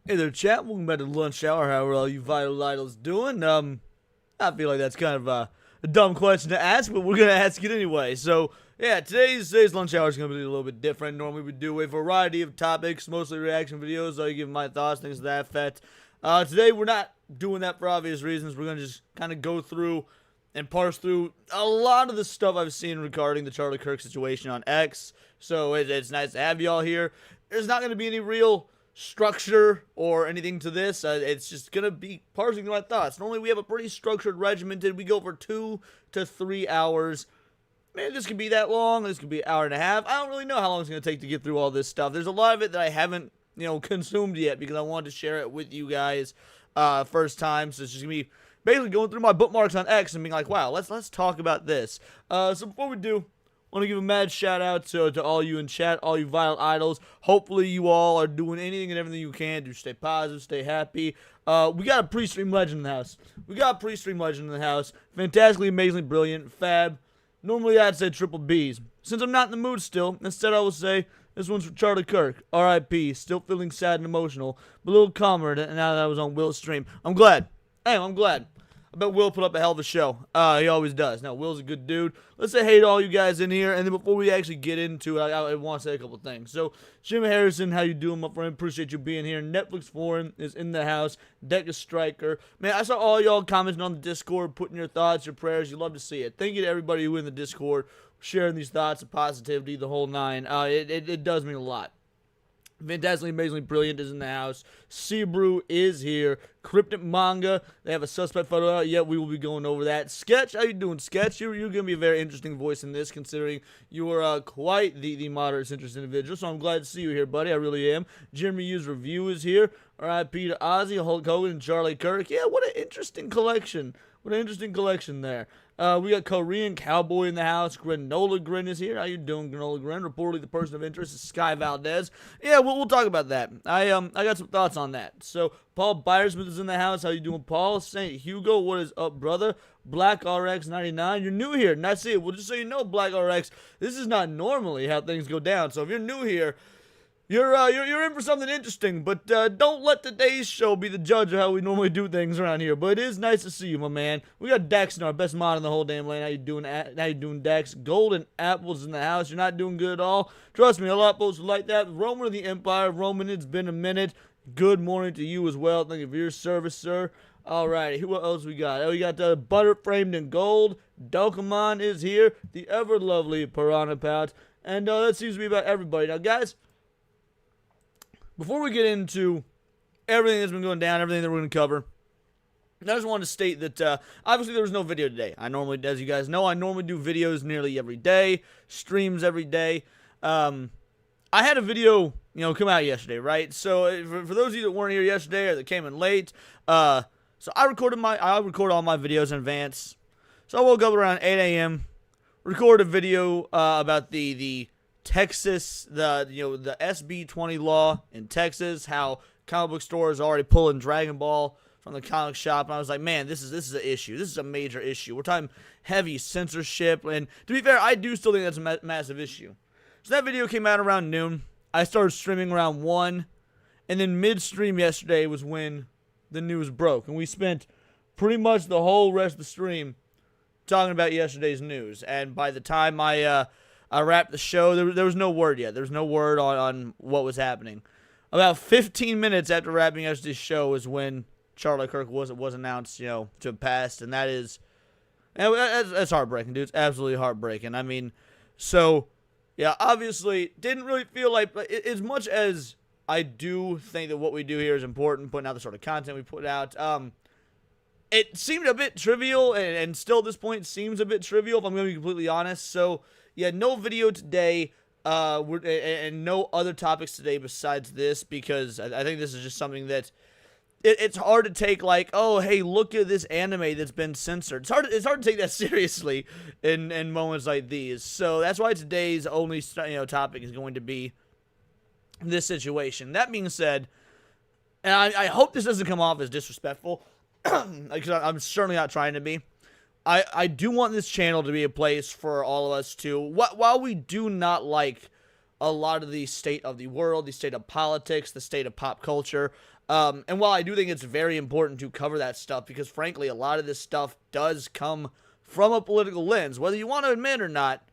Hey there, chat. Welcome back to Lunch Hour. How are all you vital idols doing? I feel like that's kind of a dumb question to ask, but we're gonna ask it anyway. So, yeah, today's lunch hour is gonna be a little bit different. Normally, we do a variety of topics, mostly reaction videos. I give my thoughts, things to that effect. Today, we're not doing that for obvious reasons. We're gonna just kind of go through and parse through a lot of the stuff I've seen regarding the Charlie Kirk situation on X. So it's nice to have y'all here. There's not gonna be any real structure or anything to this. It's just gonna be parsing my thoughts. Normally we have a pretty structured regimented. We go for 2 to 3 hours. Man, this could be that long. This could be an hour and a half. I don't really know how long it's gonna take to get through all this stuff. There's a lot of it that I haven't, consumed yet because I wanted to share it with you guys first time. So it's just gonna be basically going through my bookmarks on X and being like, wow, let's talk about this. So before we do, I want to give a mad shout out to all you in chat, all you vital idols. Hopefully you all are doing anything and everything you can to stay positive, stay happy. We got a pre-stream legend in the house. Fantastically, amazingly brilliant, fab. Normally I'd say triple B's. Since I'm not in the mood still, instead I will say this one's for Charlie Kirk. R.I.P. Still feeling sad and emotional, but a little calmer now that I was on Will's stream. I'm glad. I'm glad. I bet Will put up a hell of a show. He always does. Now, Will's a good dude. Let's say hey to all you guys in here, and then before we actually get into it, I want to say a couple things. So, Jim Harrison, how you doing, my friend? Appreciate you being here. Netflix Foreign is in the house. Deca Striker. Man, I saw all y'all commenting on the Discord, putting your thoughts, your prayers. You love to see it. Thank you to everybody who in the Discord, sharing these thoughts of positivity, the whole nine. It does mean a lot. Fantastically, amazingly brilliant is in the house. Seabrew is here. Cryptic Manga. They have a suspect photo out. Yeah, we will be going over that. Sketch, how you doing, Sketch? You're going to be a very interesting voice in this, considering you are quite the moderate centrist individual. So I'm glad to see you here, buddy. I really am. Jeremy U's review is here. R.I.P. to Ozzy, Hulk Hogan, and Charlie Kirk. Yeah, what an interesting collection. What an interesting collection there. We got Korean Cowboy in the house. Granola Grin is here. How you doing, Granola Grin? Reportedly, the person of interest is Sky Valdez. Yeah, we'll talk about that. I got some thoughts on that. So, Paul Byersmith is in the house. How you doing, Paul? St. Hugo, what is up, brother? Black RX 99. You're new here. Nice to see you. Well, just so you know, Black RX, this is not normally how things go down. So, if you're new here, you're in for something interesting, but don't let today's show be the judge of how we normally do things around here. But it is nice to see you, my man. We got Dex in our best mod in the whole damn lane. How you doing, Dex? Golden Apples in the house. You're not doing good at all. Trust me, a lot of folks like that. Roman of the Empire. Roman, it's been a minute. Good morning to you as well. Thank you for your service, sir. Alrighty, who else we got? We got Butter Framed in Gold. Dokemon is here. The ever lovely Piranha Pouch. And that seems to be about everybody. Now, guys, before we get into everything that's been going down, everything that we're going to cover, I just wanted to state that obviously there was no video today. As you guys know, I normally do videos nearly every day, streams every day. I had a video, come out yesterday, right? So for those of you that weren't here yesterday or that came in late, so I record all my videos in advance. So I woke up around 8 a.m., recorded a video about the Texas, the SB20 law in Texas, how comic book stores are already pulling Dragon Ball from the comic shop, and I was like, man, this is an issue. This is a major issue. We're talking heavy censorship, and to be fair, I do still think that's a massive issue. So that video came out around noon. I started streaming around 1, and then mid-stream yesterday was when the news broke, and we spent pretty much the whole rest of the stream talking about yesterday's news, and by the time I wrapped the show, there was no word yet. There was no word on what was happening. About 15 minutes after wrapping yesterday's show is when Charlie Kirk was announced, to have passed, and that's heartbreaking, dude. It's absolutely heartbreaking. I mean, so, yeah, obviously, didn't really feel like, as much as I do think that what we do here is important, putting out the sort of content we put out, it seemed a bit trivial, and still at this point seems a bit trivial, if I'm going to be completely honest. So, yeah, no video today, and no other topics today besides this, because I think this is just something that it's hard to take, like, oh, hey, look at this anime that's been censored. It's hard to take that seriously in moments like these. So that's why today's only topic is going to be this situation. That being said, and I hope this doesn't come off as disrespectful, because I'm certainly not trying to be. I do want this channel to be a place for all of us to, while we do not like a lot of the state of the world, the state of politics, the state of pop culture, And while I do think it's very important to cover that stuff, because frankly, a lot of this stuff does come from a political lens, whether you want to admit it or not,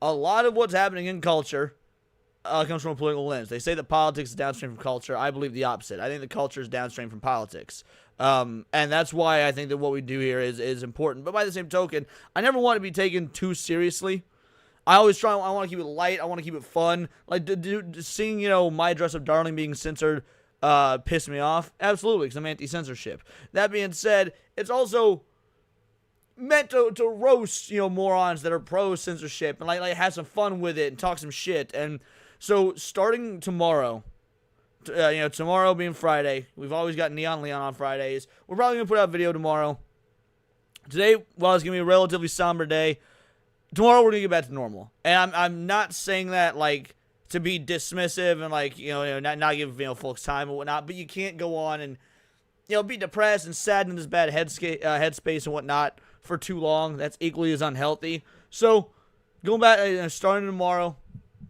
a lot of what's happening in culture comes from a political lens. They say that politics is downstream from culture. I believe the opposite. I think the culture is downstream from politics. And that's why I think that what we do here is important. But by the same token, I never want to be taken too seriously. I want to keep it light. I want to keep it fun. Like, seeing, My Dress Up Darling being censored pissed me off. Absolutely, because I'm anti-censorship. That being said, it's also meant to roast, morons that are pro-censorship and, like have some fun with it and talk some shit. And so, starting tomorrow, tomorrow being Friday, we've always got Neon Leon on Fridays. We're probably going to put out a video tomorrow. Today, while it's going to be a relatively somber day, tomorrow we're going to get back to normal. And I'm not saying that, like, to be dismissive and, like, not give, folks time and whatnot, but you can't go on and, be depressed and sad in this bad headspace and whatnot for too long. That's equally as unhealthy. So, going back, starting tomorrow,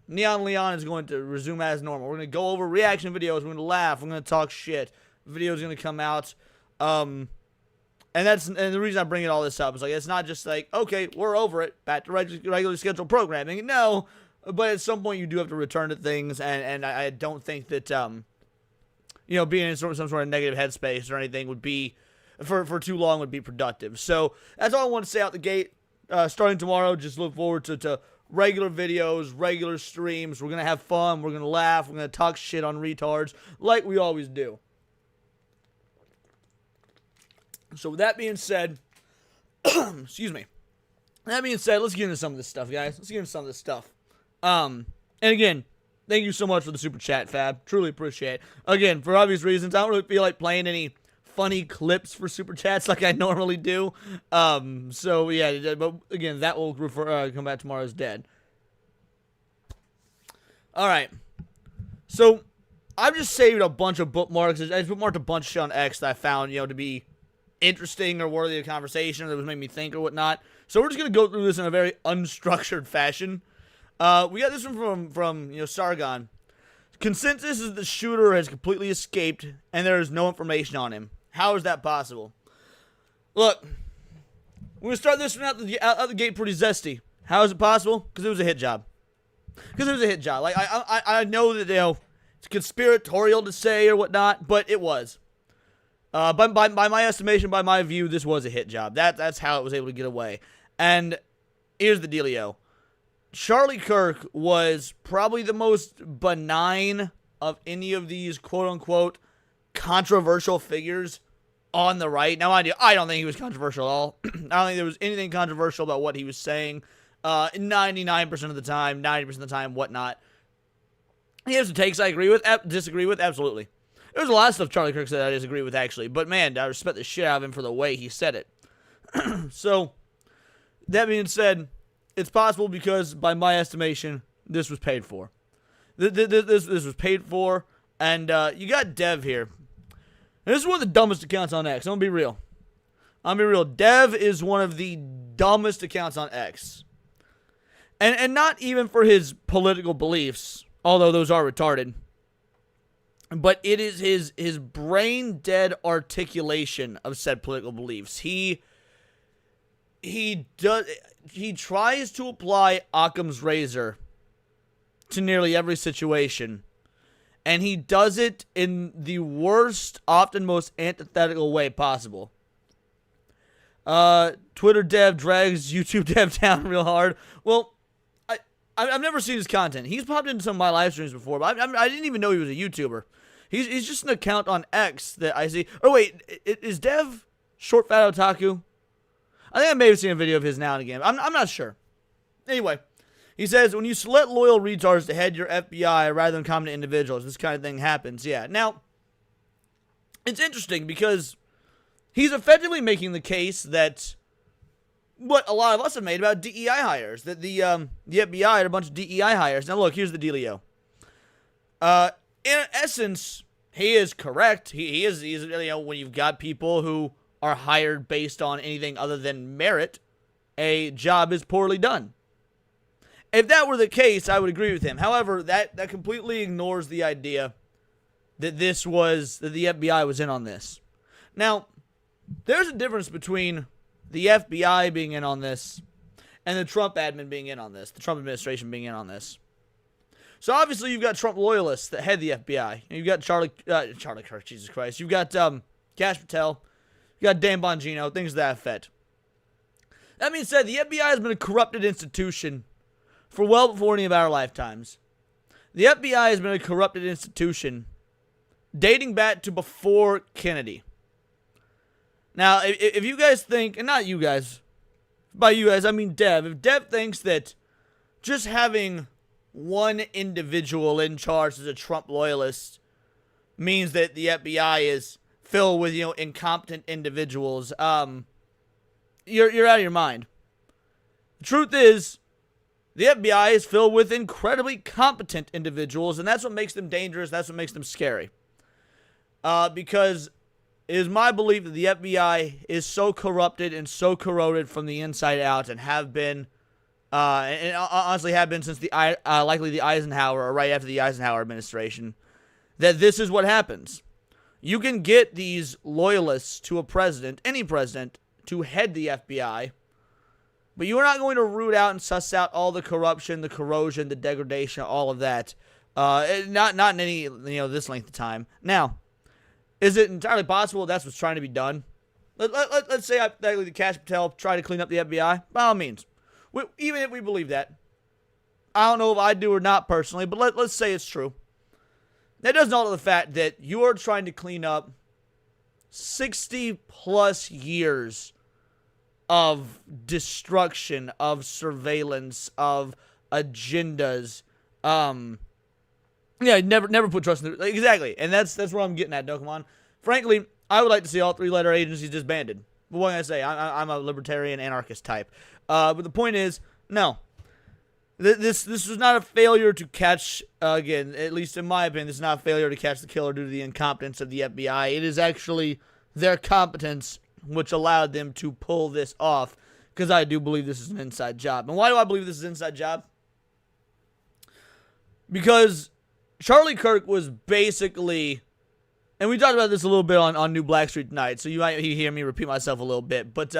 Neon Leon is going to resume as normal. We're going to go over reaction videos. We're going to laugh. We're going to talk shit. Video's going to come out. And the reason I bring all this up is, like, it's not just like, okay, we're over it, back to regularly scheduled programming. No, but at some point you do have to return to things, and I don't think that, being in some sort of negative headspace or anything would be, for too long would be productive. So that's all I want to say out the gate. Starting tomorrow, just look forward to regular videos, regular streams. We're going to have fun. We're going to laugh. We're going to talk shit on retards like we always do. So with that being said, excuse me. That being said, let's get into some of this stuff, guys. Let's get into some of this stuff. And again, thank you so much for the super chat, Fab. Truly appreciate it. Again, for obvious reasons, I don't really feel like playing any funny clips for super chats like I normally do. So yeah, but again, that will come back tomorrow as dead. All right. So I've just saved a bunch of bookmarks. I just bookmarked a bunch of shit on X that I found, to be interesting or worthy of conversation, or that was making me think or whatnot. So we're just gonna go through this in a very unstructured fashion. We got this one from Sargon. Consensus is the shooter has completely escaped and there is no information on him. How is that possible? Look, we're going to start this one out the gate pretty zesty. How is it possible? Because it was a hit job. Like, I know that, it's conspiratorial to say or whatnot, but it was. By my estimation, by my view, this was a hit job. That's how it was able to get away. And here's the dealio. Charlie Kirk was probably the most benign of any of these quote-unquote controversial figures on the right. Now, I don't think he was controversial at all. I don't think there was anything controversial about what he was saying. 99% of the time, 90% of the time, whatnot. He has some takes I disagree with, absolutely. There's a lot of stuff Charlie Kirk said I disagree with, actually. But, man, I respect the shit out of him for the way he said it. So, that being said, it's possible because, by my estimation, this was paid for. This was paid for, and you got Dev here. And this is one of the dumbest accounts on X. I'm going to be real. Dev is one of the dumbest accounts on X. And not even for his political beliefs, although those are retarded. But it is his brain-dead articulation of said political beliefs. He tries to apply Occam's razor to nearly every situation. And he does it in the worst, often most antithetical way possible. Twitter dev drags YouTube dev down real hard. Well, I've never seen his content. He's popped into some of my live streams before, but I didn't even know he was a YouTuber. He's just an account on X that I see. Oh, wait, is Dev Short Fat Otaku? I think I may have seen a video of his now and again. I'm not sure. Anyway, he says, when you select loyal retards to head your FBI rather than common individuals, this kind of thing happens. Yeah. Now, it's interesting because he's effectively making the case that what a lot of us have made about DEI hires, that the FBI had a bunch of DEI hires. Now, look, here's the dealio. In essence, he is correct. He's when you've got people who are hired based on anything other than merit, a job is poorly done. If that were the case, I would agree with him. However, that completely ignores the idea that the FBI was in on this. Now, there's a difference between the FBI being in on this and the Trump admin being in on this, the Trump administration being in on this. So obviously you've got Trump loyalists that head the FBI. You've got Charlie Kirk, Jesus Christ. You've got Kash Patel. You got Dan Bongino, things to that effect. That being said, the FBI has been a corrupted institution for well before any of our lifetimes. The FBI has been a corrupted institution dating back to before Kennedy. Now, if you guys think, and not you guys, by you guys I mean Dev, if Dev thinks that just having one individual in charge as a Trump loyalist means that the FBI is filled with, incompetent individuals, you're out of your mind. The truth is, the FBI is filled with incredibly competent individuals, and that's what makes them dangerous. That's what makes them scary. Because it is my belief that the FBI is so corrupted and so corroded from the inside out, and have been, and honestly have been since likely the Eisenhower, or right after the Eisenhower administration, that this is what happens. You can get these loyalists to a president, any president, to head the FBI, but you are not going to root out and suss out all the corruption, the corrosion, the degradation, all of that. Not in any, this length of time. Now, is it entirely possible that's what's trying to be done? Let's say the Kash Patel try to clean up the FBI. By all means. Even if we believe that. I don't know if I do or not personally, but let's say it's true. That doesn't alter the fact that you are trying to clean up 60 plus years of destruction, of surveillance, of agendas. Never put trust in exactly, and that's where I'm getting at, Dokemon. Frankly, I would like to see all three-letter agencies disbanded. But what can I say? I'm a libertarian anarchist type. But the point is, no. This was not a failure to catch, again, at least in my opinion, this is not a failure to catch the killer due to the incompetence of the FBI. It is actually their competence which allowed them to pull this off, because I do believe this is an inside job. And why do I believe this is an inside job? Because Charlie Kirk was basically, and we talked about this a little bit on New Black Street tonight, so you might hear me repeat myself a little bit, but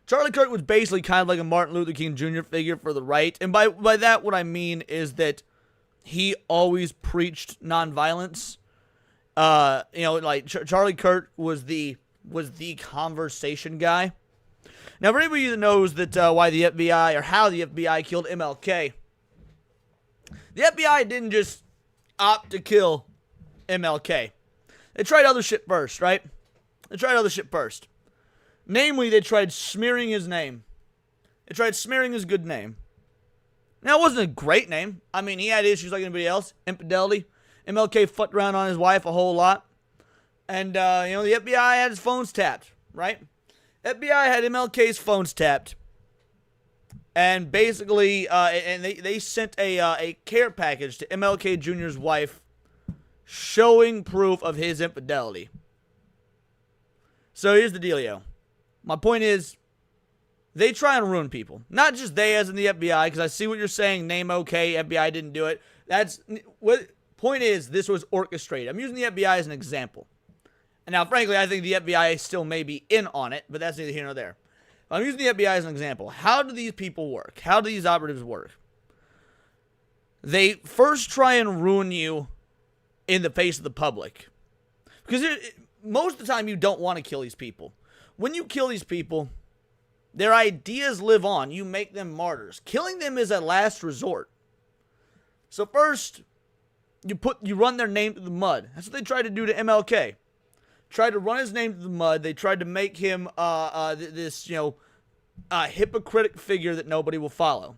Charlie Kirk was basically kind of like a Martin Luther King Jr. figure for the right. And by that, what I mean is that he always preached nonviolence. Charlie Kirk was the conversation guy. Now, for anybody that knows that why the FBI, or how the FBI killed MLK, the FBI didn't just opt to kill MLK. They tried other shit first, right? Namely, they tried smearing his name. They tried smearing his good name. Now, it wasn't a great name. I mean, he had issues like anybody else. Infidelity. MLK fucked around on his wife a whole lot. And, the FBI had his phones tapped, right? FBI had MLK's phones tapped. And basically, they sent a care package to MLK Jr.'s wife showing proof of his infidelity. So here's the dealio. My point is, they try and ruin people. Not just they, as in the FBI, because I see what you're saying. Name okay, FBI didn't do it. Point is, this was orchestrated. I'm using the FBI as an example. And now, frankly, I think the FBI still may be in on it, but that's neither here nor there. I'm using the FBI as an example. How do these people work? How do these operatives work? They first try and ruin you in the face of the public. Because most of the time, you don't want to kill these people. When you kill these people, their ideas live on. You make them martyrs. Killing them is a last resort. So first, you run their name through the mud. That's what they tried to do to MLK. Tried to run his name through the mud. They tried to make him this hypocritic figure that nobody will follow.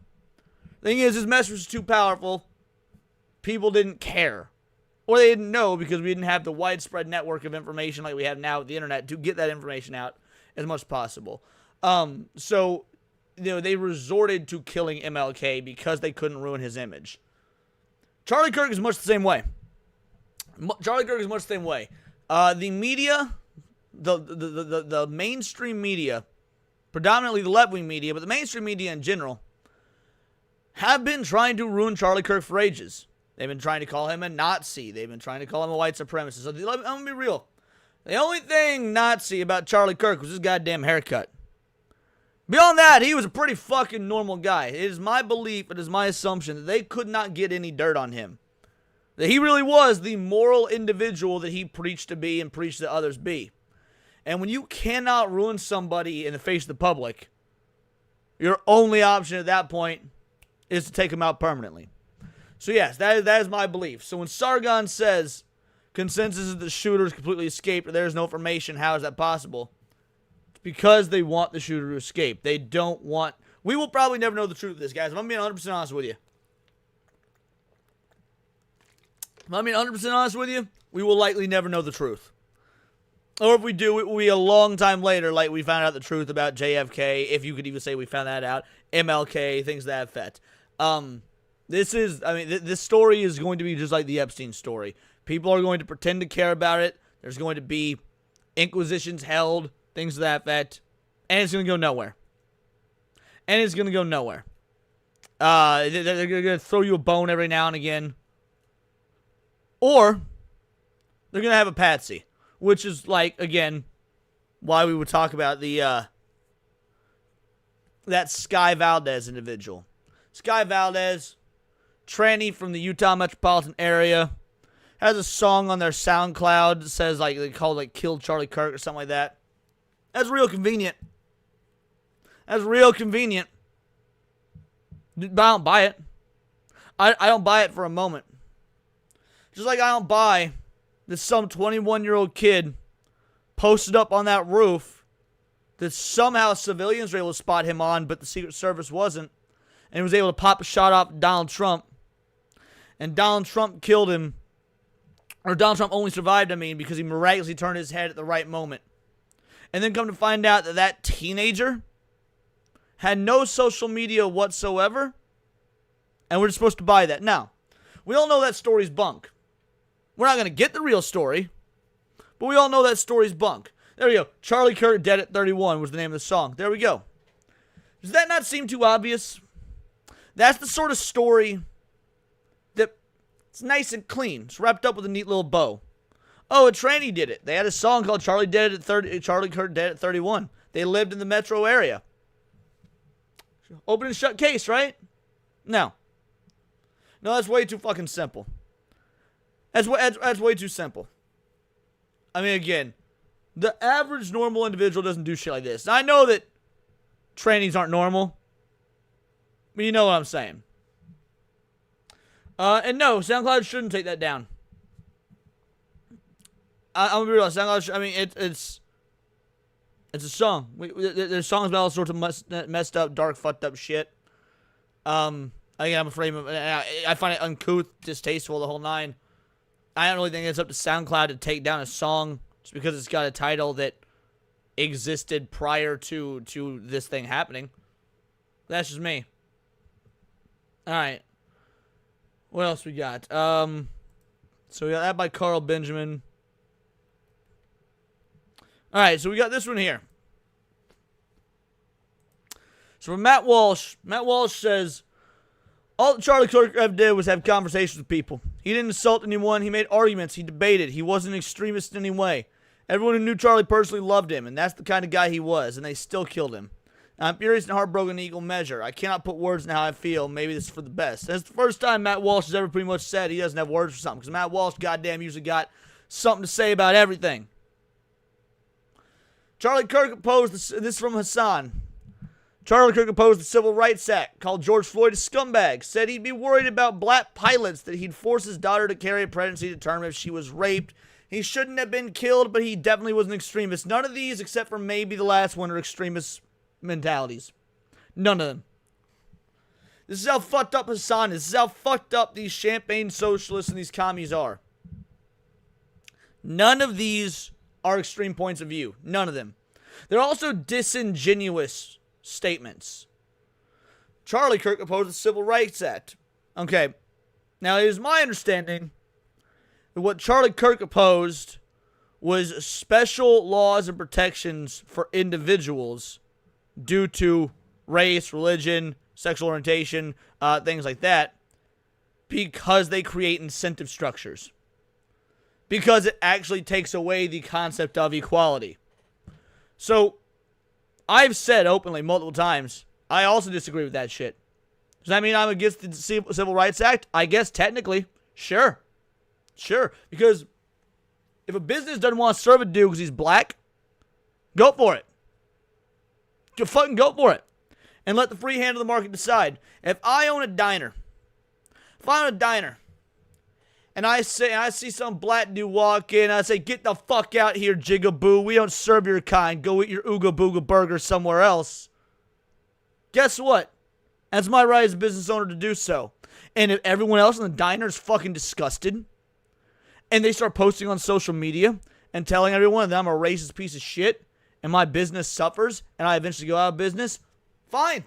Thing is, his message was too powerful. People didn't care. Or they didn't know, because we didn't have the widespread network of information like we have now with the internet to get that information out as much as possible. So they resorted to killing MLK because they couldn't ruin his image. Charlie Kirk is much the same way. The media, the mainstream media, predominantly the left-wing media, but the mainstream media in general, have been trying to ruin Charlie Kirk for ages. They've been trying to call him a Nazi. They've been trying to call him a white supremacist. So I'm going to be real. The only thing Nazi about Charlie Kirk was his goddamn haircut. Beyond that, he was a pretty fucking normal guy. It is my belief, it is my assumption that they could not get any dirt on him. That he really was the moral individual that he preached to be and preached that others be. And when you cannot ruin somebody in the face of the public, your only option at that point is to take him out permanently. So yes, that is my belief. So when Sargon says consensus is the shooter's completely escaped or there's no information, how is that possible? It's because they want the shooter to escape. They don't want... We will probably never know the truth of this, guys. If I'm being 100% honest with you. If I'm being 100% honest with you, we will likely never know the truth. Or if we do, it will be a long time later, like we found out the truth about JFK, if you could even say we found that out, MLK, things to that effect. This story is going to be just like the Epstein story. People are going to pretend to care about it. There's going to be inquisitions held, things to that effect, and it's going to go nowhere. They're going to throw you a bone every now and again. Or they're going to have a patsy. Which is, like, again, why we would talk about the, that Sky Valdez individual. Sky Valdez, tranny from the Utah metropolitan area, has a song on their SoundCloud that says, like, they call it, like, Kill Charlie Kirk or something like that. That's real convenient. But I don't buy it. I don't buy it for a moment. Just like I don't buy that some 21-year-old kid posted up on that roof that somehow civilians were able to spot him on, but the Secret Service wasn't, and he was able to pop a shot off Donald Trump, and Donald Trump killed him, or Donald Trump only survived, because he miraculously turned his head at the right moment. And then come to find out that that teenager had no social media whatsoever, and we're just supposed to buy that. Now, we all know that story's bunk. We're not going to get the real story, but we all know that story's bunk. There we go. Charlie Kirk Dead at 31 was the name of the song. There we go. Does that not seem too obvious? That's the sort of story that it's nice and clean. It's wrapped up with a neat little bow. Oh, a tranny did it. They had a song called Charlie Kirk Dead at 31. They lived in the metro area. Open and shut case, right? No, that's way too fucking simple. That's way too simple. Again, the average normal individual doesn't do shit like this. Now, I know that trannies aren't normal, but you know what I'm saying. And no, SoundCloud shouldn't take that down. I'm gonna be real. SoundCloud, it's a song. There's songs about all sorts of messed up, dark, fucked up shit. Again, I'm afraid I find it uncouth, distasteful, the whole nine. I don't really think it's up to SoundCloud to take down a song just because it's got a title that existed prior to this thing happening. That's just me. Alright. What else we got? So we got that by Carl Benjamin. Alright, so we got this one here. So from Matt Walsh. Matt Walsh says, all that Charlie Kirk ever did was have conversations with people. He didn't insult anyone. He made arguments. He debated. He wasn't an extremist in any way. Everyone who knew Charlie personally loved him, and that's the kind of guy he was, and they still killed him. I'm furious and heartbroken in equal measure. I cannot put words in how I feel. Maybe this is for the best. That's the first time Matt Walsh has ever pretty much said he doesn't have words for something, because Matt Walsh, goddamn, usually got something to say about everything. Charlie Kirk opposed, this is from Hasan. Charlie Kirk opposed the Civil Rights Act, called George Floyd a scumbag, said he'd be worried about black pilots, that he'd force his daughter to carry a pregnancy to determine if she was raped. He shouldn't have been killed, but he definitely was an extremist. None of these, except for maybe the last one, are extremist mentalities. None of them. This is how fucked up Hasan is. This is how fucked up these champagne socialists and these commies are. None of these are extreme points of view. None of them. They're also disingenuous statements. Charlie Kirk opposed the Civil Rights Act. Okay. Now, it is my understanding that what Charlie Kirk opposed was special laws and protections for individuals due to race, religion, sexual orientation, things like that. because they create incentive structures. Because it actually takes away the concept of equality. So, I've said openly multiple times, I also disagree with that shit. Does that mean I'm against the Civil Rights Act? I guess technically. Sure. Because if a business doesn't want to serve a dude because he's black, go for it. Just fucking go for it. And let the free hand of the market decide. If I own a diner, and I see some black dude walk in, I say, get the fuck out here, jigaboo. We don't serve your kind. Go eat your Ooga Booga burger somewhere else. Guess what? That's my right as a business owner to do so. And if everyone else in the diner is fucking disgusted, and they start posting on social media and telling everyone that I'm a racist piece of shit, and my business suffers, and I eventually go out of business, fine.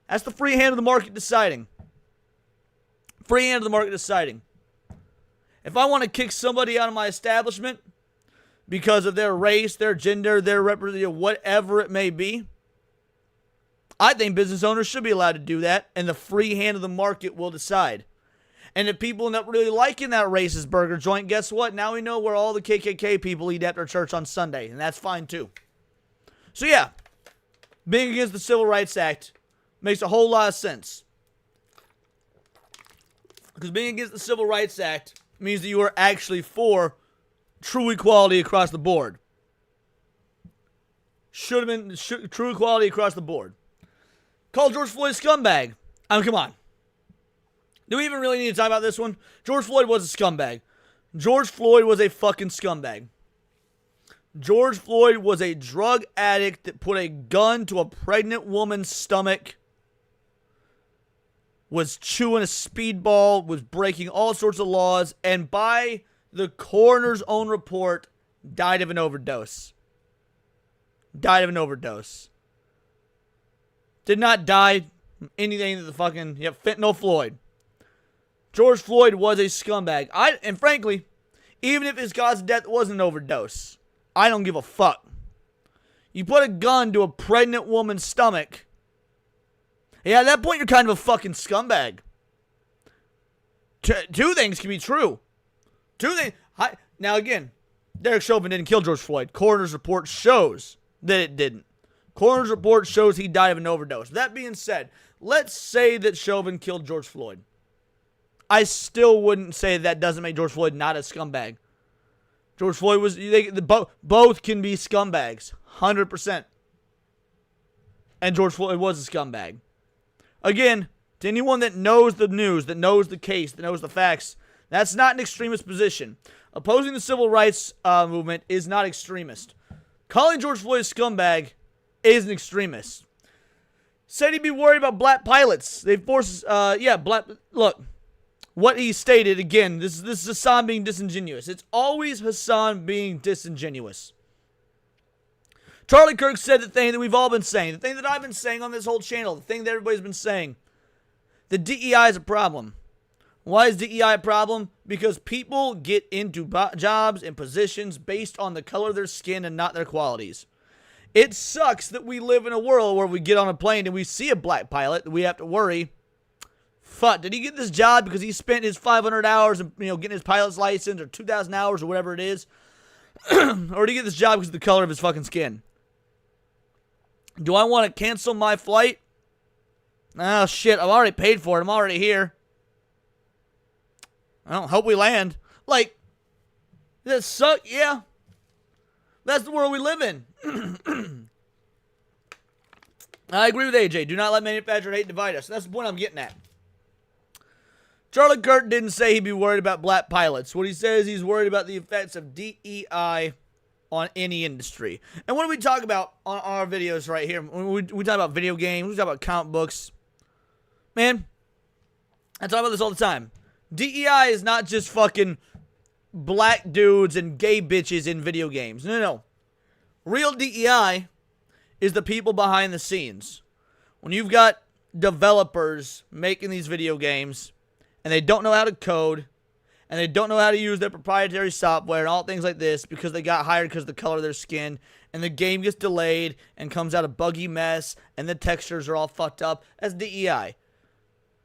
That's the free hand of the market deciding. Free hand of the market deciding. If I want to kick somebody out of my establishment because of their race, their gender, their representation, whatever it may be, I think business owners should be allowed to do that, and the free hand of the market will decide. And if people end up really liking that racist burger joint, guess what? Now we know where all the KKK people eat after church on Sunday, and that's fine too. So yeah, being against the Civil Rights Act makes a whole lot of sense. Because being against the Civil Rights Act means that you are actually for true equality across the board. Should have been true equality across the board. Call George Floyd a scumbag. I mean, come on. Do we even really need to talk about this one? George Floyd was a scumbag. George Floyd was a fucking scumbag. George Floyd was a drug addict that put a gun to a pregnant woman's stomach, was chewing a speedball, was breaking all sorts of laws, and by the coroner's own report, died of an overdose. Did not die from anything that the fucking, fentanyl Floyd. George Floyd was a scumbag. And frankly, even if his cause of death wasn't an overdose, I don't give a fuck. You put a gun to a pregnant woman's stomach. Yeah, at that point, you're kind of a fucking scumbag. Two things can be true. Now, again, Derek Chauvin didn't kill George Floyd. Coroner's report shows that it didn't. Coroner's report shows he died of an overdose. That being said, let's say that Chauvin killed George Floyd. I still wouldn't say that doesn't make George Floyd not a scumbag. George Floyd was, both can be scumbags, 100%. And George Floyd was a scumbag. Again, to anyone that knows the news, that knows the case, that knows the facts, that's not an extremist position. Opposing the civil rights movement is not extremist. Calling George Floyd a scumbag is an extremist. Said he'd be worried about black pilots. They force, look. What he stated, again, this is Hasan being disingenuous. It's always Hasan being disingenuous. Charlie Kirk said the thing that we've all been saying, the thing that I've been saying on this whole channel, the thing that everybody's been saying. The DEI is a problem. Why is DEI a problem? Because people get into jobs and positions based on the color of their skin and not their qualities. It sucks that we live in a world where we get on a plane and we see a black pilot and we have to worry, fuck, did he get this job because he spent his 500 hours and, getting his pilot's license, or 2,000 hours or whatever it is? Or did he get this job because of the color of his fucking skin? Do I want to cancel my flight? Oh, shit, I've already paid for it. I'm already here. I don't hope we land. Like, that suck? Yeah. That's the world we live in. I agree with AJ. Do not let manufactured hate divide us. That's the point I'm getting at. Charlie Kirk didn't say he'd be worried about black pilots. What he says, he's worried about the effects of DEI on any industry. And what do we talk about on our videos right here? We talk about video games. We talk about comic books. Man, I talk about this all the time. DEI is not just fucking black dudes and gay bitches in video games. No. Real DEI is the people behind the scenes. When you've got developers making these video games, and they don't know how to code, and they don't know how to use their proprietary software and all things like this because they got hired because of the color of their skin, and the game gets delayed and comes out a buggy mess, and the textures are all fucked up, that's DEI.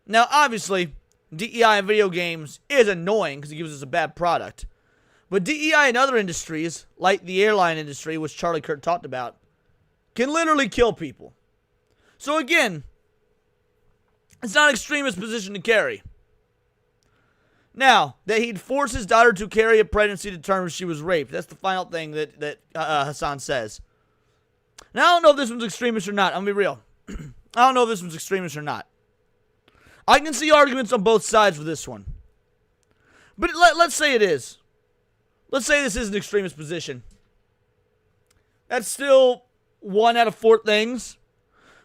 Now, obviously, DEI in video games is annoying because it gives us a bad product. But DEI in other industries, like the airline industry, which Charlie Kirk talked about, can literally kill people. So again, it's not an extremist position to carry. Now, that he'd force his daughter to carry a pregnancy to term if she was raped. That's the final thing that Hasan says. Now, I don't know if this one's extremist or not. I'm going to be real. I don't know if this one's extremist or not. I can see arguments on both sides for this one. But let's say it is. Let's say this is an extremist position. That's still 1 out of 4 things.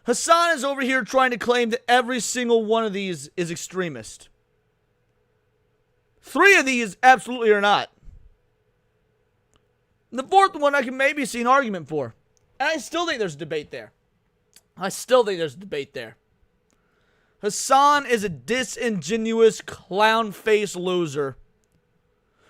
Hasan is over here trying to claim that every single one of these is extremist. 3 of these absolutely are not. And the 4th one I can maybe see an argument for. And I still think there's a debate there. Hasan is a disingenuous clown face loser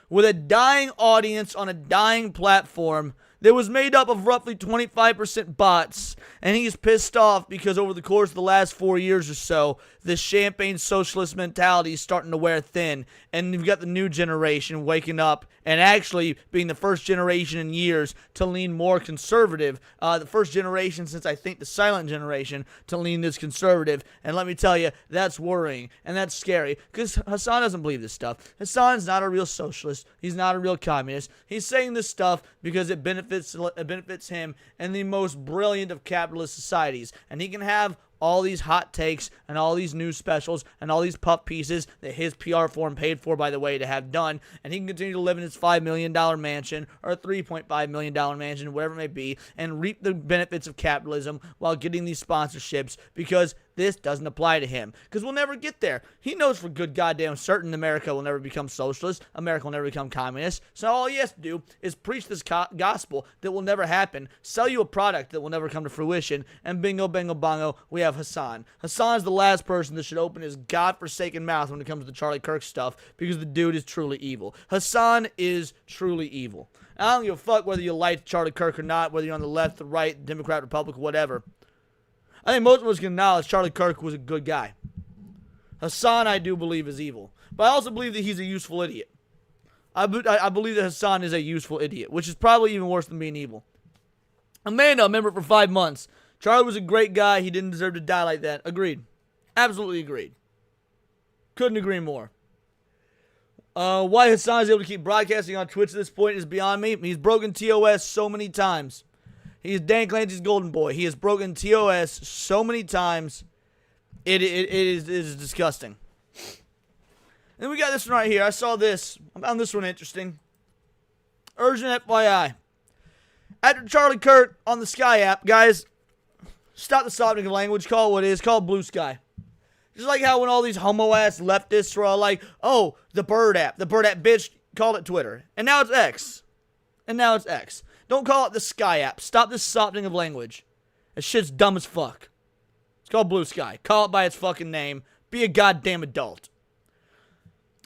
with a dying audience on a dying platform that was made up of roughly 25% bots, and he's pissed off because over the course of the last 4 years or so, this champagne socialist mentality is starting to wear thin, and you've got the new generation waking up and actually being the first generation in years to lean more conservative, the first generation since I think the silent generation to lean this conservative, and let me tell you, that's worrying, and that's scary, because Hasan doesn't believe this stuff. Hasan's not a real socialist. He's not a real communist. He's saying this stuff because it benefits him and the most brilliant of capitalist societies. And he can have all these hot takes and all these news specials and all these puff pieces that his PR firm paid for, by the way, to have done. And he can continue to live in his $5 million mansion or a $3.5 million mansion, whatever it may be, and reap the benefits of capitalism while getting these sponsorships, because this doesn't apply to him. Because we'll never get there. He knows for good goddamn certain America will never become socialist. America will never become communist. So all he has to do is preach this gospel that will never happen, sell you a product that will never come to fruition, and bingo, bango, bongo, we have Hasan. Hasan's the last person that should open his godforsaken mouth when it comes to the Charlie Kirk stuff, because the dude is truly evil. Hasan is truly evil. I don't give a fuck whether you like Charlie Kirk or not, whether you're on the left, the right, Democrat, Republican, whatever. I think most of us can acknowledge Charlie Kirk was a good guy. Hasan, I do believe, is evil. But I also believe that he's a useful idiot. I believe that Hasan is a useful idiot, which is probably even worse than being evil. Amanda, remember for 5 months. Charlie was a great guy. He didn't deserve to die like that. Agreed. Absolutely agreed. Couldn't agree more. Why Hasan is able to keep broadcasting on Twitch at this point is beyond me. He's broken TOS so many times. He's Dan Clancy's golden boy. He has broken TOS so many times. It is disgusting. And we got this one right here. I saw this. I found this one interesting. Urgent FYI. After Charlie Kirk on the Sky app, guys, stop the softening of language. Call it what it is. Call it Blue Sky. Just like how when all these homo-ass leftists were all like, oh, the Bird app. The Bird app, bitch, called it Twitter. And now it's X. Don't call it the Sky app. Stop this softening of language. That shit's dumb as fuck. It's called Blue Sky. Call it by its fucking name. Be a goddamn adult.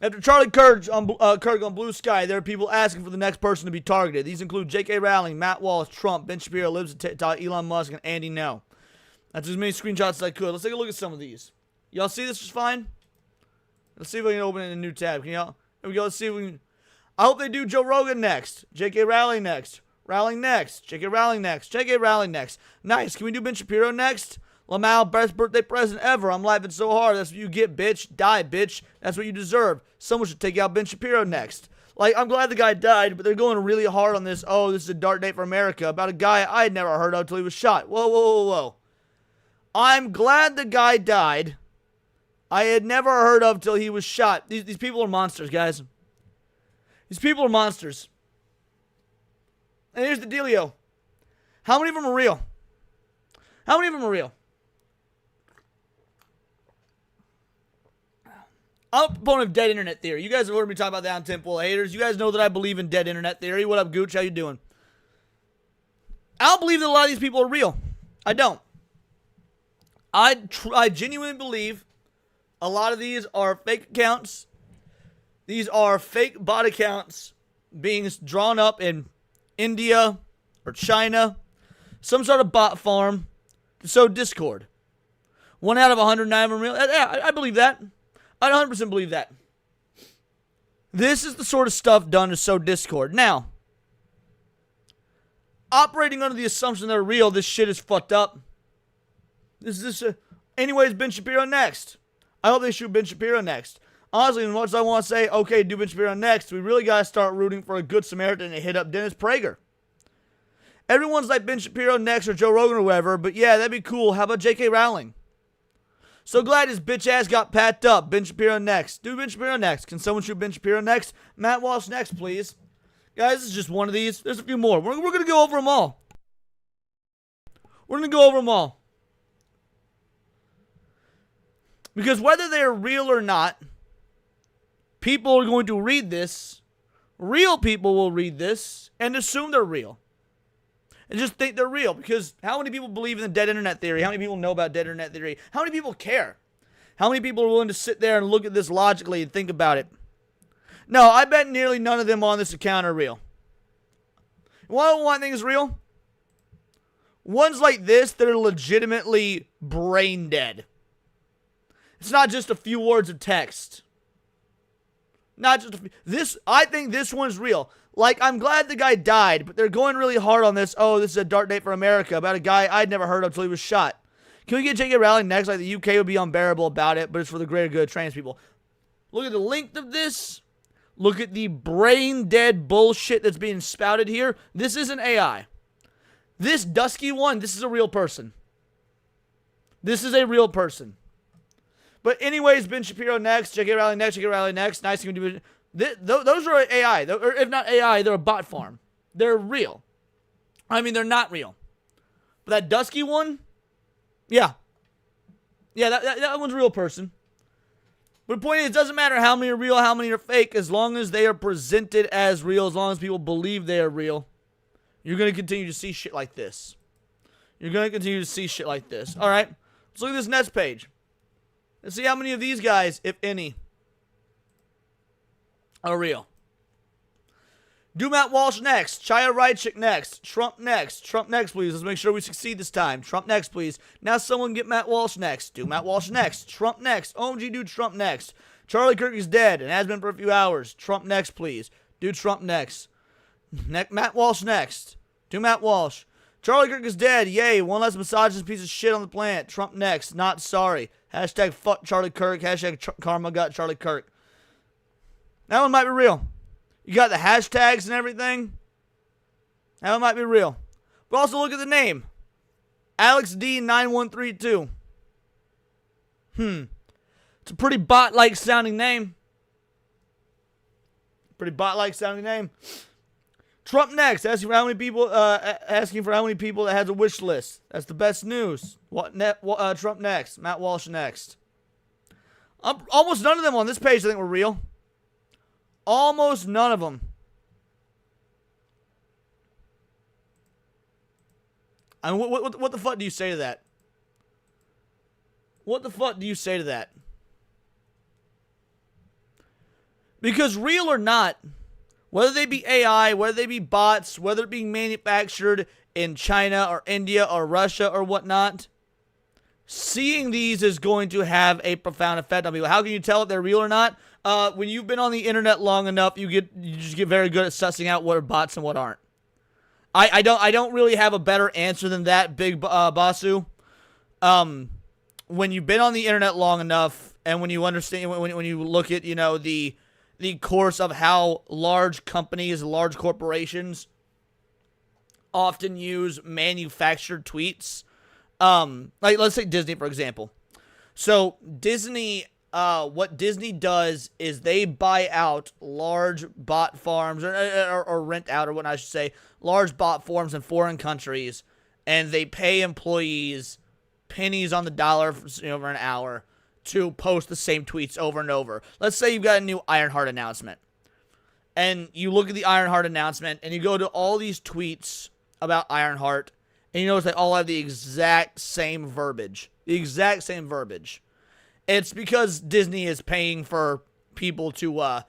After Charlie Kirk on Blue Sky, there are people asking for the next person to be targeted. These include J.K. Rowling, Matt Wallace, Trump, Ben Shapiro, Libs of TikTok, Elon Musk, and Andy No. That's as many screenshots as I could. Let's take a look at some of these. Y'all see this is fine? Let's see if we can open it in a new tab. Can y'all? Here we go. Let's see if we can. I hope they do Joe Rogan next. J.K. Rowling next. Rowling next. J.K. Rowling next. J.K. Rowling next. Nice. Can we do Ben Shapiro next? Lamau, best birthday present ever. I'm laughing so hard. That's what you get, bitch. Die, bitch. That's what you deserve. Someone should take out Ben Shapiro next. Like, I'm glad the guy died, but they're going really hard on this. Oh, this is a dark day for America about a guy I had never heard of until he was shot. Whoa, whoa, whoa, whoa. I'm glad the guy died. I had never heard of till he was shot. These people are monsters, guys. These people are monsters. And here's the dealio. How many of them are real? How many of them are real? I'm a proponent of dead internet theory. You guys have heard me talk about that on Temple Haters. You guys know that I believe in dead internet theory. What up, Gooch? How you doing? I don't believe that a lot of these people are real. I don't. I genuinely believe a lot of these are fake accounts. These are fake bot accounts being drawn up in India or China. Some sort of bot farm to sow discord. 1 out of 109 of them real. I believe that. I 100% believe that. This is the sort of stuff done to sow discord. Now, operating under the assumption they're real, this shit is fucked up. Anyways, Ben Shapiro next. I hope they shoot Ben Shapiro next. Honestly, as much as I want to say, okay, do Ben Shapiro next, we really got to start rooting for a good Samaritan and hit up Dennis Prager. Everyone's like Ben Shapiro next or Joe Rogan or whoever, but yeah, that'd be cool. How about J.K. Rowling? So glad his bitch ass got packed up. Ben Shapiro next. Do Ben Shapiro next. Can someone shoot Ben Shapiro next? Matt Walsh next, please. Guys, this is just one of these. There's a few more. We're going to go over them all. We're going to go over them all. Because whether they're real or not, people are going to read this. Real people will read this and assume they're real. And just think they're real. Because how many people believe in the dead internet theory? How many people know about dead internet theory? How many people care? How many people are willing to sit there and look at this logically and think about it? No, I bet nearly none of them on this account are real. One I think is real. Ones like this that are legitimately brain dead. It's not just a few words of text. Not just a few. I think this one's real. Like, I'm glad the guy died, but they're going really hard on this. Oh, this is a dark day for America about a guy I'd never heard of until he was shot. Can we get J.K. Rowling next? Like, the UK would be unbearable about it, but it's for the greater good of trans people. Look at the length of this. Look at the brain-dead bullshit that's being spouted here. This isn't AI. This dusky one, this is a real person. This is a real person. But anyways, Ben Shapiro next, J.K. Rowling next, J.K. Rowling next. Nice thing to do. Those are AI. Or if not AI, they're a bot farm. They're real. I mean, they're not real. But that dusky one, yeah. Yeah, that one's a real person. But the point is, it doesn't matter how many are real, how many are fake, as long as they are presented as real, as long as people believe they are real, you're going to continue to see shit like this. You're going to continue to see shit like this. All right, let's look at this next page. Let's see how many of these guys, if any, are real. Do Matt Walsh next. Chaya Rychik next. Trump next. Trump next, please. Let's make sure we succeed this time. Trump next, please. Now someone get Matt Walsh next. Do Matt Walsh next. Trump next. OMG, do Trump next. Charlie Kirk is dead and has been for a few hours. Trump next, please. Do Trump next. Matt Walsh next. Do Matt Walsh. Charlie Kirk is dead. Yay. One less misogynist piece of shit on the planet. Trump next. Not sorry. Hashtag fuck Charlie Kirk. Hashtag karma got Charlie Kirk. That one might be real. You got the hashtags and everything. That one might be real. But also look at the name. Alex D9132. It's a pretty bot-like sounding name. Pretty bot-like sounding name. Trump next. Asking for how many people that has a wish list. That's the best news. Trump next. Matt Walsh next. Almost none of them on this page I think were real. Almost none of them. I mean, what the fuck do you say to that? What the fuck do you say to that? Because real or not, whether they be AI, whether they be bots, whether it being manufactured in China or India or Russia or whatnot, seeing these is going to have a profound effect on people. How can you tell if they're real or not? When you've been on the internet long enough, you just get very good at sussing out what are bots and what aren't. I don't really have a better answer than that, Big Basu. When you've been on the internet long enough, and when you understand, when you look at the course of how large companies, large corporations often use manufactured tweets. Like let's take Disney for example. So Disney. What Disney does is they buy out large bot farms or rent out or what I should say, large bot farms in foreign countries, and they pay employees pennies on the dollar for an hour to post the same tweets over and over. Let's say you've got a new Ironheart announcement, and you look at the Ironheart announcement, and you go to all these tweets about Ironheart, and you notice they all have the exact same verbiage. The exact same verbiage. It's because Disney is paying for people to,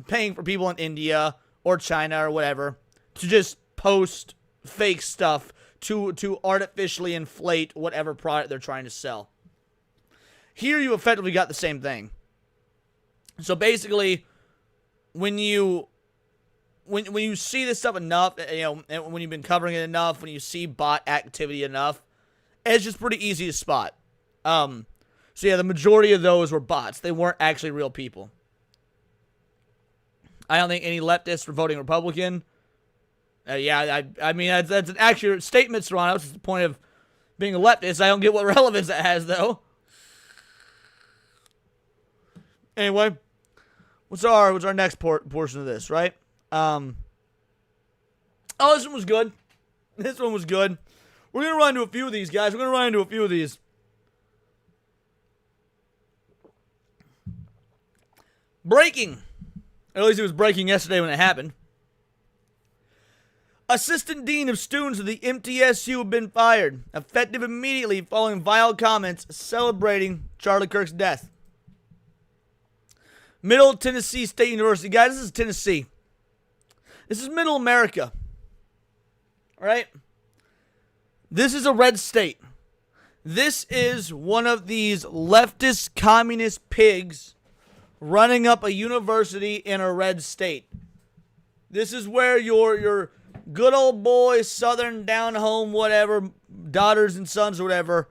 paying for people in India or China or whatever to just post fake stuff to artificially inflate whatever product they're trying to sell. Here you effectively got the same thing. So basically, when you see this stuff enough, and when you've been covering it enough, when you see bot activity enough, it's just pretty easy to spot. So yeah, the majority of those were bots. They weren't actually real people. I don't think any leftists were voting Republican. I mean, that's an accurate statement, Serrano. It's the point of being a leftist. I don't get what relevance that has, though. Anyway, what's our next portion of this, right? Oh, this one was good. This one was good. We're going to run into a few of these, guys. We're going to run into a few of these. Breaking. At least it was breaking yesterday when it happened. Assistant Dean of Students of the MTSU have been fired, effective immediately following vile comments celebrating Charlie Kirk's death. Middle Tennessee State University. Guys, this is Tennessee. This is Middle America. All right? This is a red state. This is one of these leftist communist pigs running up a university in a red state. This is where your good old boys, southern, down home, whatever, daughters and sons or whatever,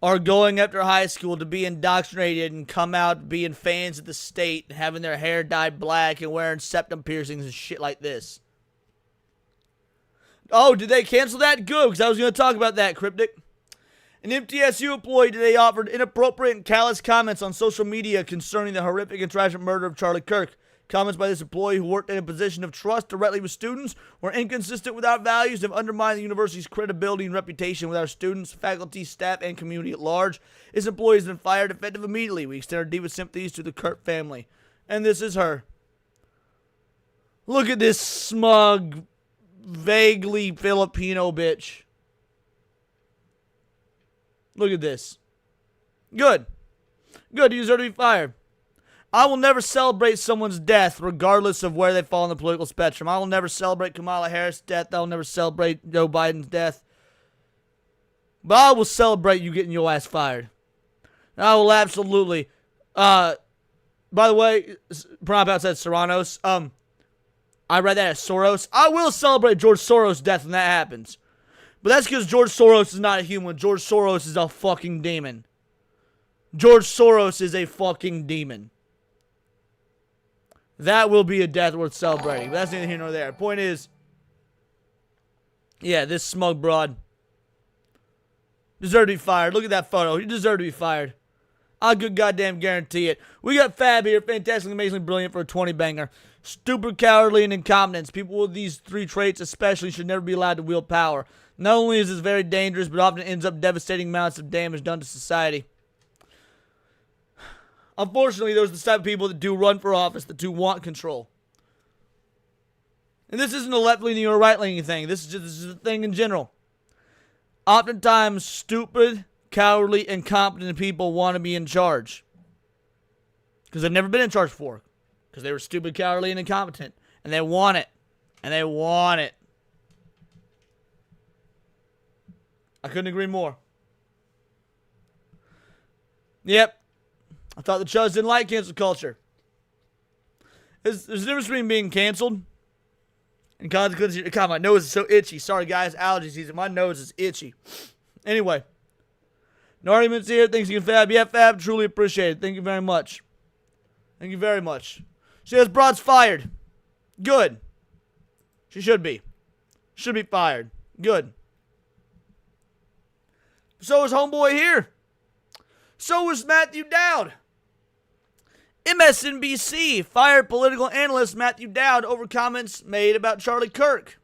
are going after high school to be indoctrinated and come out being fans of the state, having their hair dyed black and wearing septum piercings and shit like this. Oh, did they cancel that? Good, because I was going to talk about that, Cryptic. An MTSU employee today offered inappropriate and callous comments on social media concerning the horrific and tragic murder of Charlie Kirk. Comments by this employee, who worked in a position of trust directly with students, were inconsistent with our values and have undermined the university's credibility and reputation with our students, faculty, staff, and community at large. This employee has been fired effective immediately. We extend our deepest sympathies to the Kirk family. And this is her. Look at this smug, vaguely Filipino bitch. Look at this. Good. Good, you deserve to be fired. I will never celebrate someone's death regardless of where they fall on the political spectrum. I will never celebrate Kamala Harris' death. I will never celebrate Joe Biden's death. But I will celebrate you getting your ass fired. I will absolutely. By the way, Pronoun said Serranos. I read that as Soros. I will celebrate George Soros' death when that happens. But that's because George Soros is not a human. George Soros is a fucking demon. George Soros is a fucking demon. That will be a death worth celebrating. But that's neither here nor there. Point is, yeah, this smug broad deserved to be fired. Look at that photo. You deserve to be fired. I could goddamn guarantee it. We got Fab here, fantastically, amazingly brilliant for a 20 banger. Stupid, cowardly, and incompetence. People with these three traits especially should never be allowed to wield power. Not only is this very dangerous, but often ends up devastating amounts of damage done to society. Unfortunately, those are the type of people that do run for office, that do want control. And this isn't a left-leaning or right-leaning thing. This is a thing in general. Oftentimes, stupid, cowardly, incompetent people want to be in charge. Because they've never been in charge before. Because they were stupid, cowardly, and incompetent. And they want it. And they want it. I couldn't agree more. Yep. I thought the Chuz didn't like cancel culture. There's a difference between being canceled and consequences. God, my nose is so itchy. Sorry, guys. Allergy season. My nose is itchy. Anyway. No arguments here. Thanks again, Fab. Yeah, Fab. Truly appreciate it. Thank you very much. Thank you very much. She has broads fired. Good. She should be. Should be fired. Good. So is homeboy here. So is Matthew Dowd. MSNBC fired political analyst Matthew Dowd over comments made about Charlie Kirk.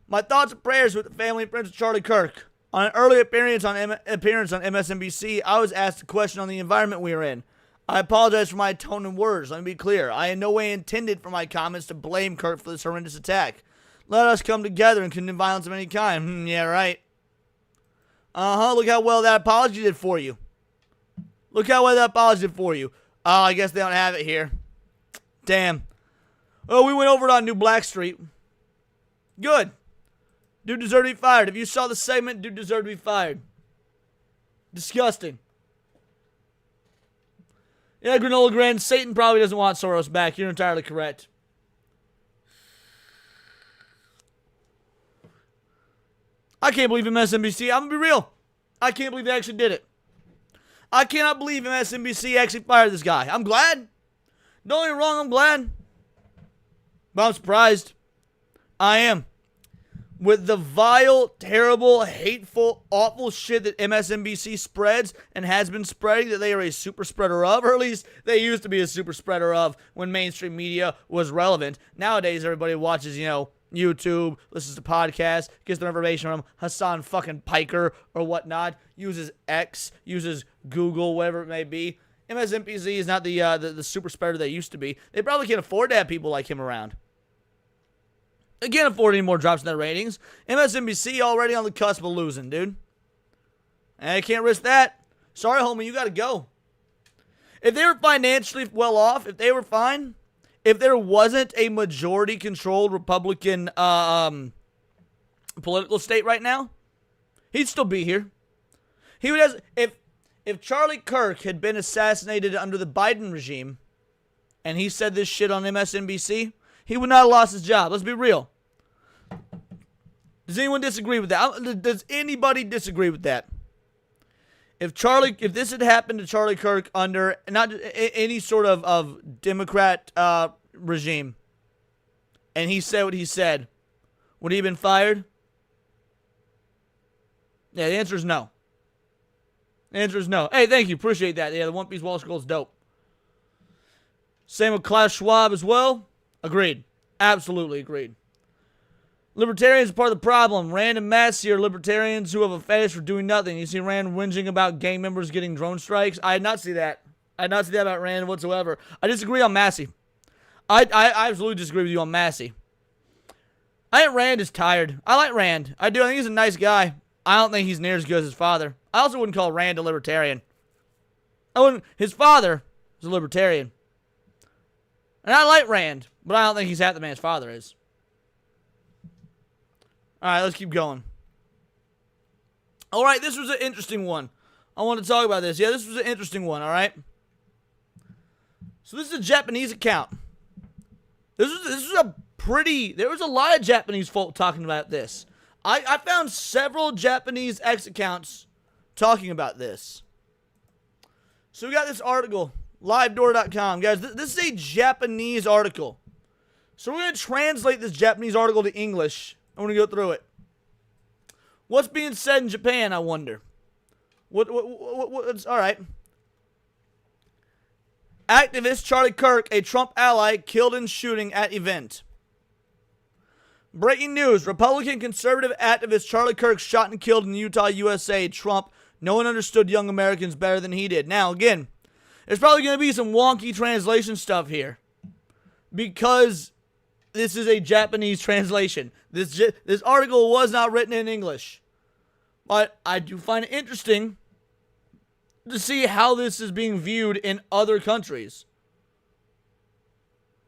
My thoughts and prayers with the family and friends of Charlie Kirk. On an early appearance on MSNBC, I was asked a question on the environment we are in. I apologize for my tone and words. Let me be clear. I in no way intended for my comments to blame Kirk for this horrendous attack. Let us come together and condemn violence of any kind. Yeah, right. Look how well that apology did for you. Look how well that apology did for you. Oh, I guess they don't have it here. Damn. Oh, we went over it on New Black Street. Good. Dude deserved to be fired. If you saw the segment, dude deserved to be fired. Disgusting. Yeah, Granola Grand, Satan probably doesn't want Soros back. You're entirely correct. I can't believe MSNBC. I'm going to be real. I can't believe they actually did it. I cannot believe MSNBC actually fired this guy. I'm glad. Don't get me wrong, I'm glad. But I'm surprised. I am. With the vile, terrible, hateful, awful shit that MSNBC spreads and has been spreading, that they are a super spreader of, or at least they used to be a super spreader of when mainstream media was relevant. Nowadays, everybody watches, YouTube, listens to podcasts, gets their information from Hasan fucking Piker or whatnot, uses X, uses Google, whatever it may be. MSNBC is not the super spreader they used to be. They probably can't afford to have people like him around. They can't afford any more drops in their ratings. MSNBC already on the cusp of losing, dude. And I can't risk that. Sorry, homie, you got to go. If they were financially well off, if they were fine, if there wasn't a majority-controlled Republican political state right now, he'd still be here. He would have, if Charlie Kirk had been assassinated under the Biden regime, and he said this shit on MSNBC, he would not have lost his job. Let's be real. Does anyone disagree with that? Does anybody disagree with that? If this had happened to Charlie Kirk under not any sort of Democrat regime, and he said what he said, would he have been fired? Yeah, the answer is no. The answer is no. Hey, thank you. Appreciate that. Yeah, the One Piece Wall Scroll is dope. Same with Klaus Schwab as well. Agreed. Absolutely agreed. Libertarians are part of the problem. Rand and Massey are libertarians who have a fetish for doing nothing. You see Rand whinging about gang members getting drone strikes. I did not see that. I did not see that about Rand whatsoever. I disagree on Massey. I absolutely disagree with you on Massey. I think Rand is tired. I like Rand. I do. I think he's a nice guy. I don't think he's near as good as his father. I also wouldn't call Rand a libertarian. His father is a libertarian. And I like Rand, but I don't think he's half the man his father is. Alright, let's keep going. Alright, this was an interesting one. I want to talk about this. Yeah, this was an interesting one, alright? So this is a Japanese account. There was a lot of Japanese folk talking about this. I found several Japanese X accounts talking about this. So we got this article, livedoor.com. Guys, this is a Japanese article. So we're going to translate this Japanese article to English. I'm going to go through it. What's being said in Japan, I wonder? What's all right. Activist Charlie Kirk, a Trump ally, killed in shooting at event. Breaking news. Republican conservative activist Charlie Kirk shot and killed in Utah, USA. Trump, no one understood young Americans better than he did. Now, again, there's probably going to be some wonky translation stuff here. Because this is a Japanese translation. This article was not written in English. But I do find it interesting to see how this is being viewed in other countries.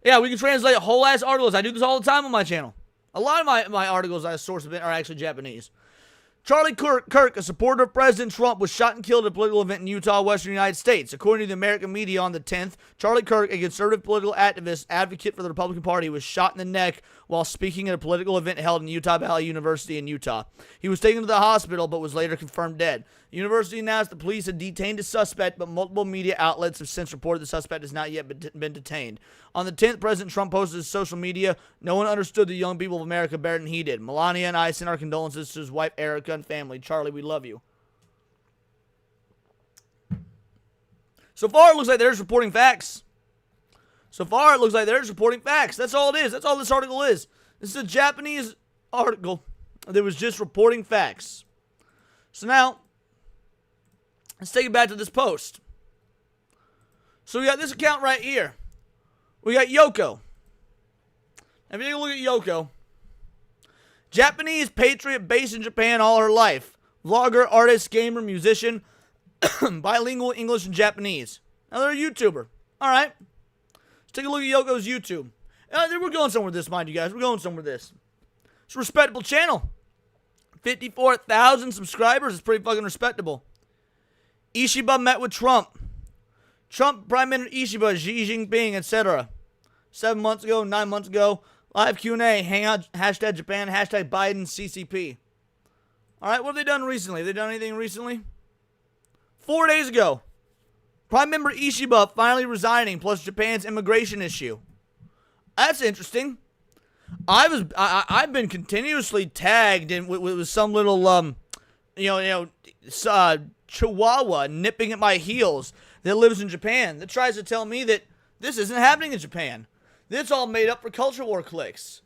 Yeah, we can translate whole ass articles. I do this all the time on my channel. A lot of my articles I source are actually Japanese. Charlie Kirk, a supporter of President Trump, was shot and killed at a political event in Utah, Western United States. According to the American media on the 10th, Charlie Kirk, a conservative political activist, advocate for the Republican Party, was shot in the neck while speaking at a political event held in Utah Valley University in Utah. He was taken to the hospital but was later confirmed dead. The university announced the police had detained a suspect, but multiple media outlets have since reported the suspect has not yet been detained. On the 10th, President Trump posted his social media, "No one understood the young people of America better than he did. Melania and I send our condolences to his wife, Erica, and family. Charlie, we love you." So far, it looks like they're just reporting facts. That's all it is. That's all this article is. This is a Japanese article that was just reporting facts. So now, let's take it back to this post. So we got this account right here. We got Yoko. If you take a look at Yoko, Japanese patriot based in Japan all her life. Vlogger, artist, gamer, musician, bilingual English and Japanese. Now they're a YouTuber. Alright. Let's take a look at Yoko's YouTube. We're going somewhere with this, mind you guys. We're going somewhere with this. It's a respectable channel. 54,000 subscribers is pretty fucking respectable. Ishiba met with Trump. Trump, Prime Minister Ishiba, Xi Jinping, etc. 7 months ago, 9 months ago. Live Q&A, hangout, hashtag Japan, hashtag Biden, CCP. All right, what have they done recently? Have they done anything recently? 4 days ago, Prime Minister Ishiba finally resigning, plus Japan's immigration issue. That's interesting. I've been continuously tagged in with some little chihuahua nipping at my heels that lives in Japan that tries to tell me that this isn't happening in Japan. It's all made up for culture war clicks.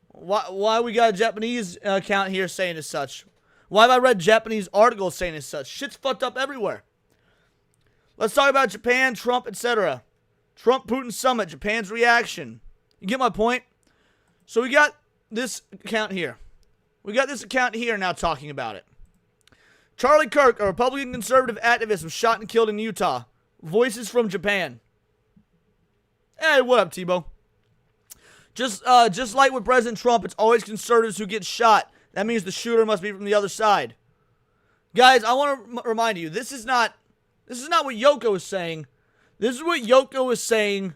Why we got a Japanese account here saying as such? Why have I read Japanese articles saying as such? Shit's fucked up everywhere. Let's talk about Japan, Trump, etc. Trump-Putin summit, Japan's reaction. You get my point? So we got this account here. We got this account here now talking about it. Charlie Kirk, a Republican conservative activist, was shot and killed in Utah. Voices from Japan. Hey, what up, Tebow? Just like with President Trump, it's always conservatives who get shot. That means the shooter must be from the other side. Guys, I want to remind you, this is not what Yoko is saying. This is what Yoko is saying,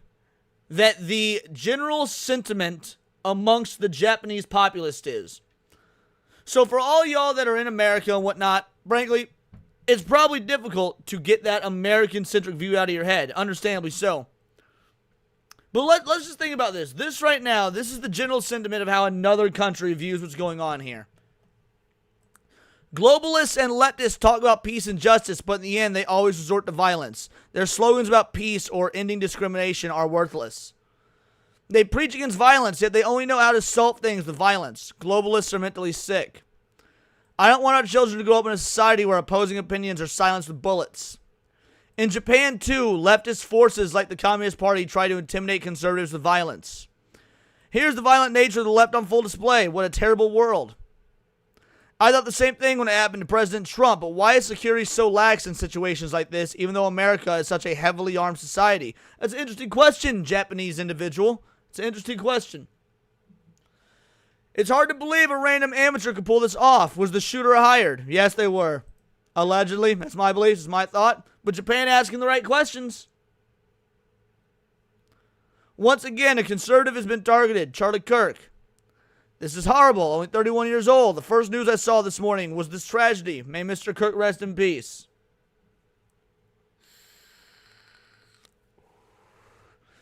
that the general sentiment amongst the Japanese populace is. So for all y'all that are in America and whatnot, frankly, it's probably difficult to get that American-centric view out of your head. Understandably so. But let's just think about this. This right now, this is the general sentiment of how another country views what's going on here. Globalists and leftists talk about peace and justice, but in the end, they always resort to violence. Their slogans about peace or ending discrimination are worthless. They preach against violence, yet they only know how to solve things with violence. Globalists are mentally sick. I don't want our children to grow up in a society where opposing opinions are silenced with bullets. In Japan, too, leftist forces like the Communist Party try to intimidate conservatives with violence. Here's the violent nature of the left on full display. What a terrible world. I thought the same thing when it happened to President Trump, but why is security so lax in situations like this, even though America is such a heavily armed society? That's an interesting question, Japanese individual. It's an interesting question. It's hard to believe a random amateur could pull this off. Was the shooter hired? Yes, they were. Allegedly. That's my belief. It's my thought. But Japan asking the right questions. Once again, a conservative has been targeted. Charlie Kirk. This is horrible. Only 31 years old. The first news I saw this morning was this tragedy. May Mr. Kirk rest in peace.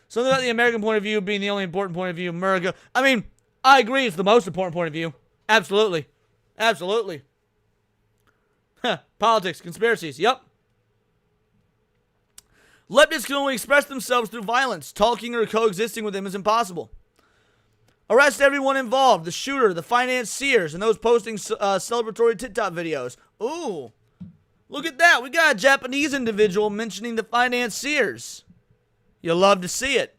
Something about the American point of view being the only important point of view in America. I mean, I agree it's the most important point of view. Absolutely. Absolutely. Politics, conspiracies, yep. Leftists can only express themselves through violence. Talking or coexisting with them is impossible. Arrest everyone involved. The shooter, the financiers, and those posting celebratory TikTok videos. Ooh. Look at that. We got a Japanese individual mentioning the financiers. You'll love to see it.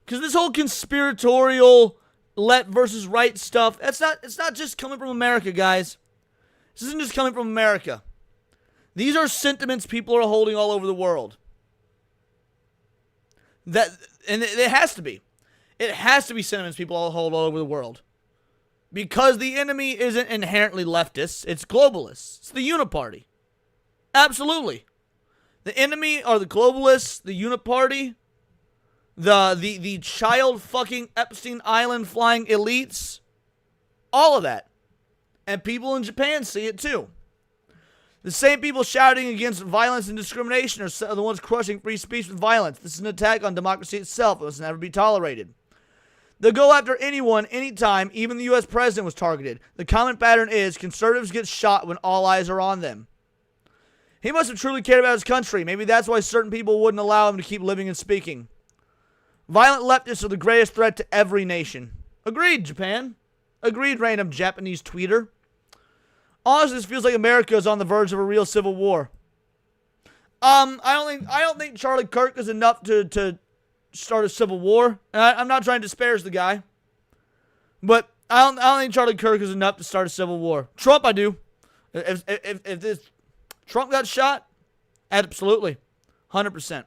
Because this whole conspiratorial left versus right stuff, it's not just coming from America, guys. This isn't just coming from America. These are sentiments people are holding all over the world. And it has to be. It has to be sentiments people all hold all over the world. Because the enemy isn't inherently leftist, it's globalists. It's the uniparty. Absolutely. The enemy are the globalists, the uniparty, the child fucking Epstein Island flying elites. All of that. And people in Japan see it too. The same people shouting against violence and discrimination are the ones crushing free speech with violence. This is an attack on democracy itself. It must never be tolerated. They'll go after anyone, anytime. Even the U.S. president was targeted. The common pattern is conservatives get shot when all eyes are on them. He must have truly cared about his country. Maybe that's why certain people wouldn't allow him to keep living and speaking. Violent leftists are the greatest threat to every nation. Agreed, Japan. Agreed, random Japanese tweeter. Honestly, this feels like America is on the verge of a real civil war. I don't think Charlie Kirk is enough to start a civil war. I'm not trying to disparage the guy, but I don't think Charlie Kirk is enough to start a civil war. Trump, I do. If this Trump got shot, absolutely, 100%.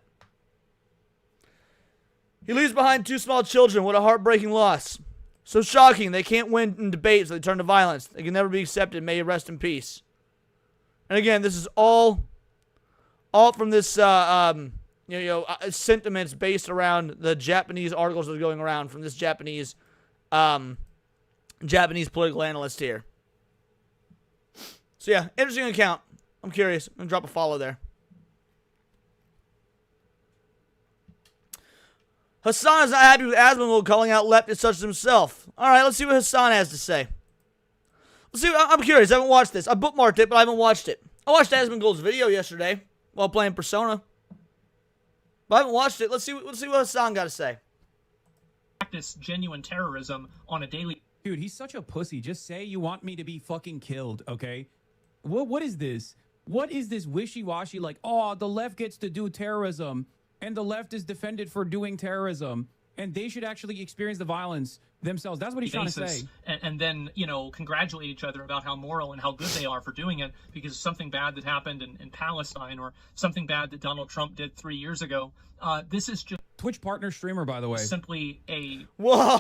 He leaves behind 2 small children. What a heartbreaking loss. So shocking. They can't win in debates. So they turn to violence. They can never be accepted. May he rest in peace. And again, this is all all from this, sentiments based around the Japanese articles that are going around from this Japanese political analyst here. So yeah, interesting account. I'm curious. I'm gonna drop a follow there. Hasan is not happy with Asmongold calling out leftists such as himself. All right, let's see what Hasan has to say. Let's see. I'm curious. I haven't watched this. I bookmarked it, but I haven't watched it. I watched Asmongold's video yesterday while playing Persona, but I haven't watched it. Let's see what Hasan got to say. Practice genuine terrorism on a daily. Dude, he's such a pussy. Just say you want me to be fucking killed, okay? What is this? What is this wishy-washy like, oh, the left gets to do terrorism and the left is defended for doing terrorism and they should actually experience the violence themselves. That's what he's trying to say. And then, congratulate each other about how moral and how good they are for doing it because something bad that happened in Palestine or something bad that Donald Trump did 3 years ago. This is just... Twitch partner streamer, by the way. Simply a... Whoa!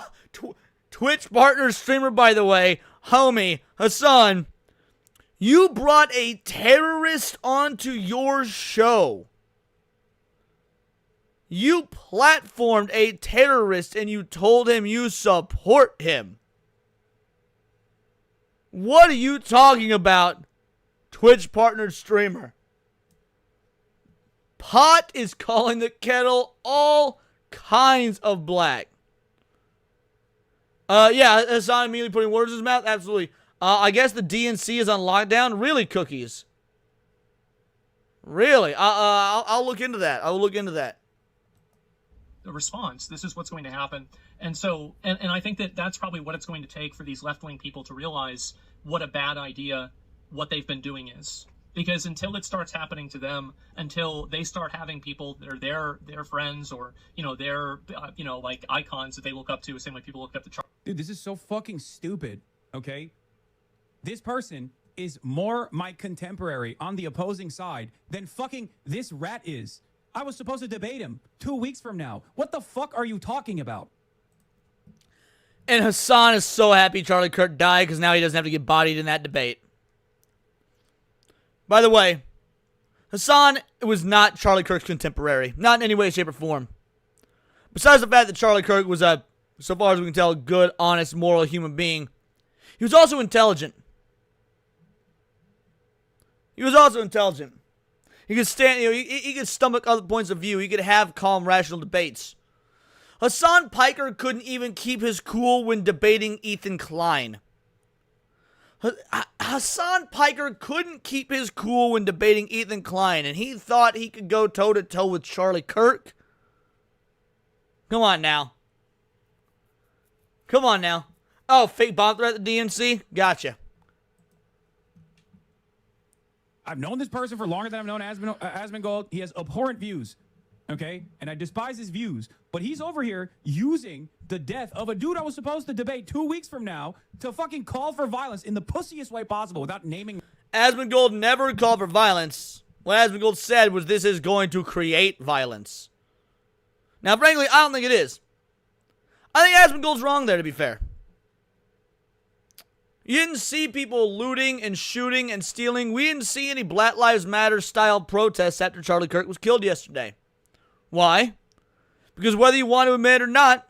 Twitch partner streamer, by the way. Homie, Hasan, you brought a terrorist onto your show. You platformed a terrorist and you told him you support him. What are you talking about, Twitch partnered streamer? Pot is calling the kettle all kinds of black. Yeah, Hasan immediately putting words in his mouth. Absolutely. I guess the DNC is on lockdown. Really, cookies? Really? I'll look into that. I'll look into that. The response. This is what's going to happen. And so, and I think that that's probably what it's going to take for these left-wing people to realize what a bad idea what they've been doing is. Because until it starts happening to them, until they start having people that are their friends or, their, like icons that they look up to, same way people look up to Charlie. Dude, this is so fucking stupid, okay? This person is more my contemporary on the opposing side than fucking this rat is. I was supposed to debate him 2 weeks from now. What the fuck are you talking about? And Hasan is so happy Charlie Kirk died because now he doesn't have to get bodied in that debate. By the way, Hasan was not Charlie Kirk's contemporary. Not in any way, shape, or form. Besides the fact that Charlie Kirk was a, so far as we can tell, good, honest, moral human being, he was also intelligent. He could stand, he could stomach other points of view. He could have calm, rational debates. Hasan Piker couldn't even keep his cool when debating Ethan Klein. Hasan Piker couldn't keep his cool when debating Ethan Klein, and he thought he could go toe-to-toe with Charlie Kirk? Come on now. Oh, fake bomb threat at the DNC? Gotcha. I've known this person for longer than I've known Asmongold. He has abhorrent views, okay? And I despise his views. But he's over here using the death of a dude I was supposed to debate 2 weeks from now to fucking call for violence in the pussiest way possible without naming... Asmongold never called for violence. What Asmongold said was this is going to create violence. Now, frankly, I don't think it is. I think Asmongold's wrong there, to be fair. You didn't see people looting and shooting and stealing. We didn't see any Black Lives Matter style protests after Charlie Kirk was killed yesterday. Why? Because whether you want to admit it or not,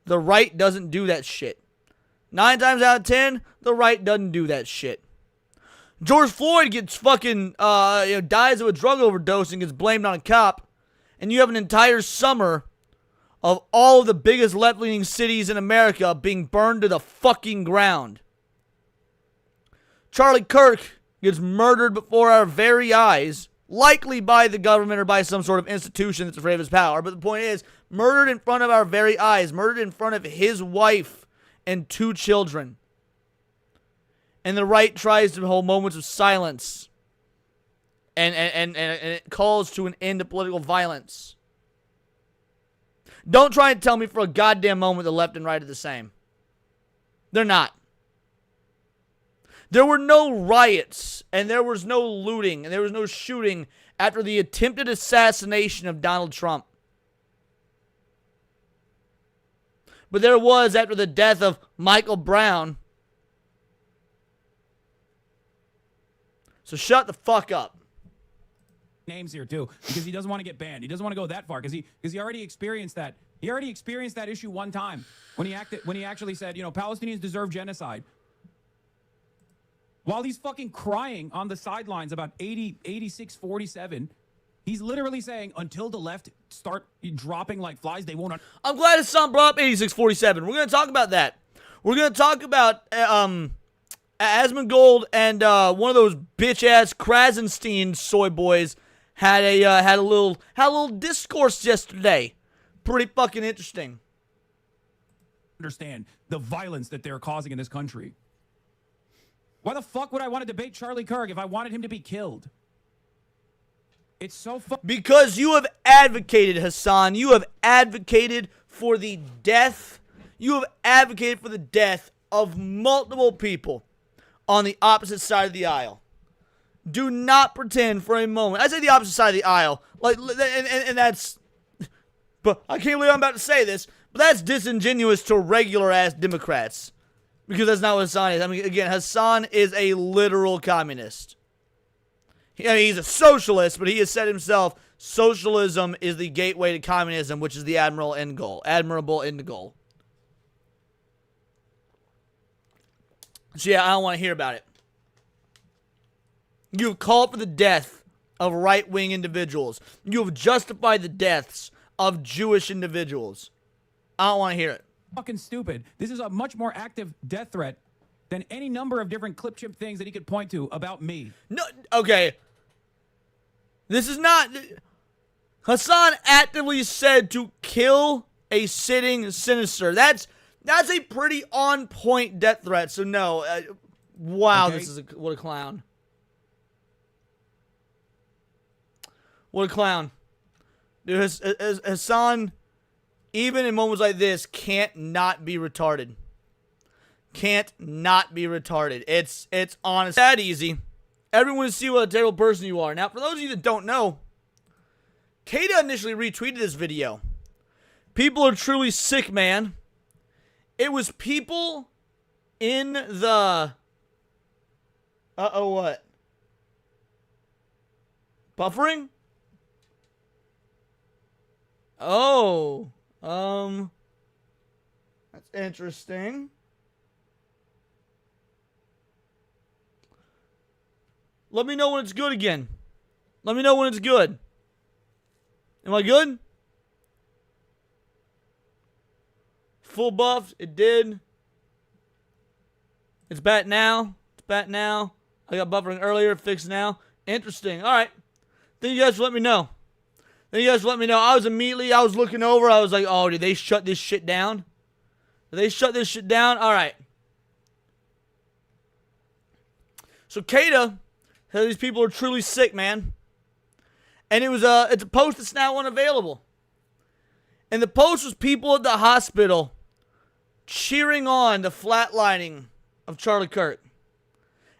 the right doesn't do that shit. 9 times out of 10, the right doesn't do that shit. George Floyd gets fucking, dies of a drug overdose and gets blamed on a cop. And you have an entire summer of all of the biggest left-leaning cities in America being burned to the fucking ground. Charlie Kirk gets murdered before our very eyes, likely by the government or by some sort of institution that's afraid of his power. But the point is, murdered in front of our very eyes, murdered in front of his wife and 2 children. And the right tries to hold moments of silence. And it calls to an end to political violence. Don't try and tell me for a goddamn moment the left and right are the same. They're not. There were no riots, and there was no looting, and there was no shooting after the attempted assassination of Donald Trump. But there was after the death of Michael Brown. So shut the fuck up. names here too, because he doesn't want to get banned. He doesn't want to go that far because he already experienced that. He already experienced that issue one time when he actually said, you know, Palestinians deserve genocide. While he's fucking crying on the sidelines about 86-47, he's literally saying until the left start dropping like flies, they won't. I'm glad Hasan brought up 86-47. We're going to talk about that. We're going to talk about Asmongold and one of those bitch-ass Krasenstein soy boys had a little discourse yesterday. Pretty fucking interesting. Understand the violence that they're causing in this country. Why the fuck would I want to debate Charlie Kirk if I wanted him to be killed? It's so because you have advocated, Hasan. You have advocated for the death. You have advocated for the death of multiple people on the opposite side of the aisle. Do not pretend for a moment. I say the opposite side of the aisle, like, and that's. But I can't believe I'm about to say this, but that's disingenuous to regular ass Democrats. Because that's not what Hasan is. I mean, again, Hasan is a literal communist. He's a socialist, but he has said himself, socialism is the gateway to communism, which is the admirable end goal. So yeah, I don't want to hear about it. You have called for the death of right-wing individuals. You have justified the deaths of Jewish individuals. I don't want to hear it. Fucking stupid. This is a much more active death threat than any number of different clip chip things that he could point to about me. No, okay. This is not. Hasan actively said to kill a sitting sinister. That's a pretty on point death threat. So no, wow, okay. This is what a clown. What a clown, dude. Hasan, even in moments like this, can't not be retarded. Can't not be retarded. It's honest. That easy. Everyone will see what a terrible person you are. Now, for those of you that don't know, Kata initially retweeted this video. People are truly sick, man. It was people in the... Uh-oh, what? Buffering? Oh. That's interesting. Let me know when it's good again. Let me know when it's good. Am I good? Full buffed. It did. It's back now. It's back now. I got buffering earlier. Fixed now. Interesting. All right. Then you guys let me know. I was looking over. I was like, oh, did they shut this shit down? Did they shut this shit down? All right. So Kata said these people are truly sick, man. And it's a post that's now unavailable. And the post was people at the hospital cheering on the flatlining of Charlie Kirk.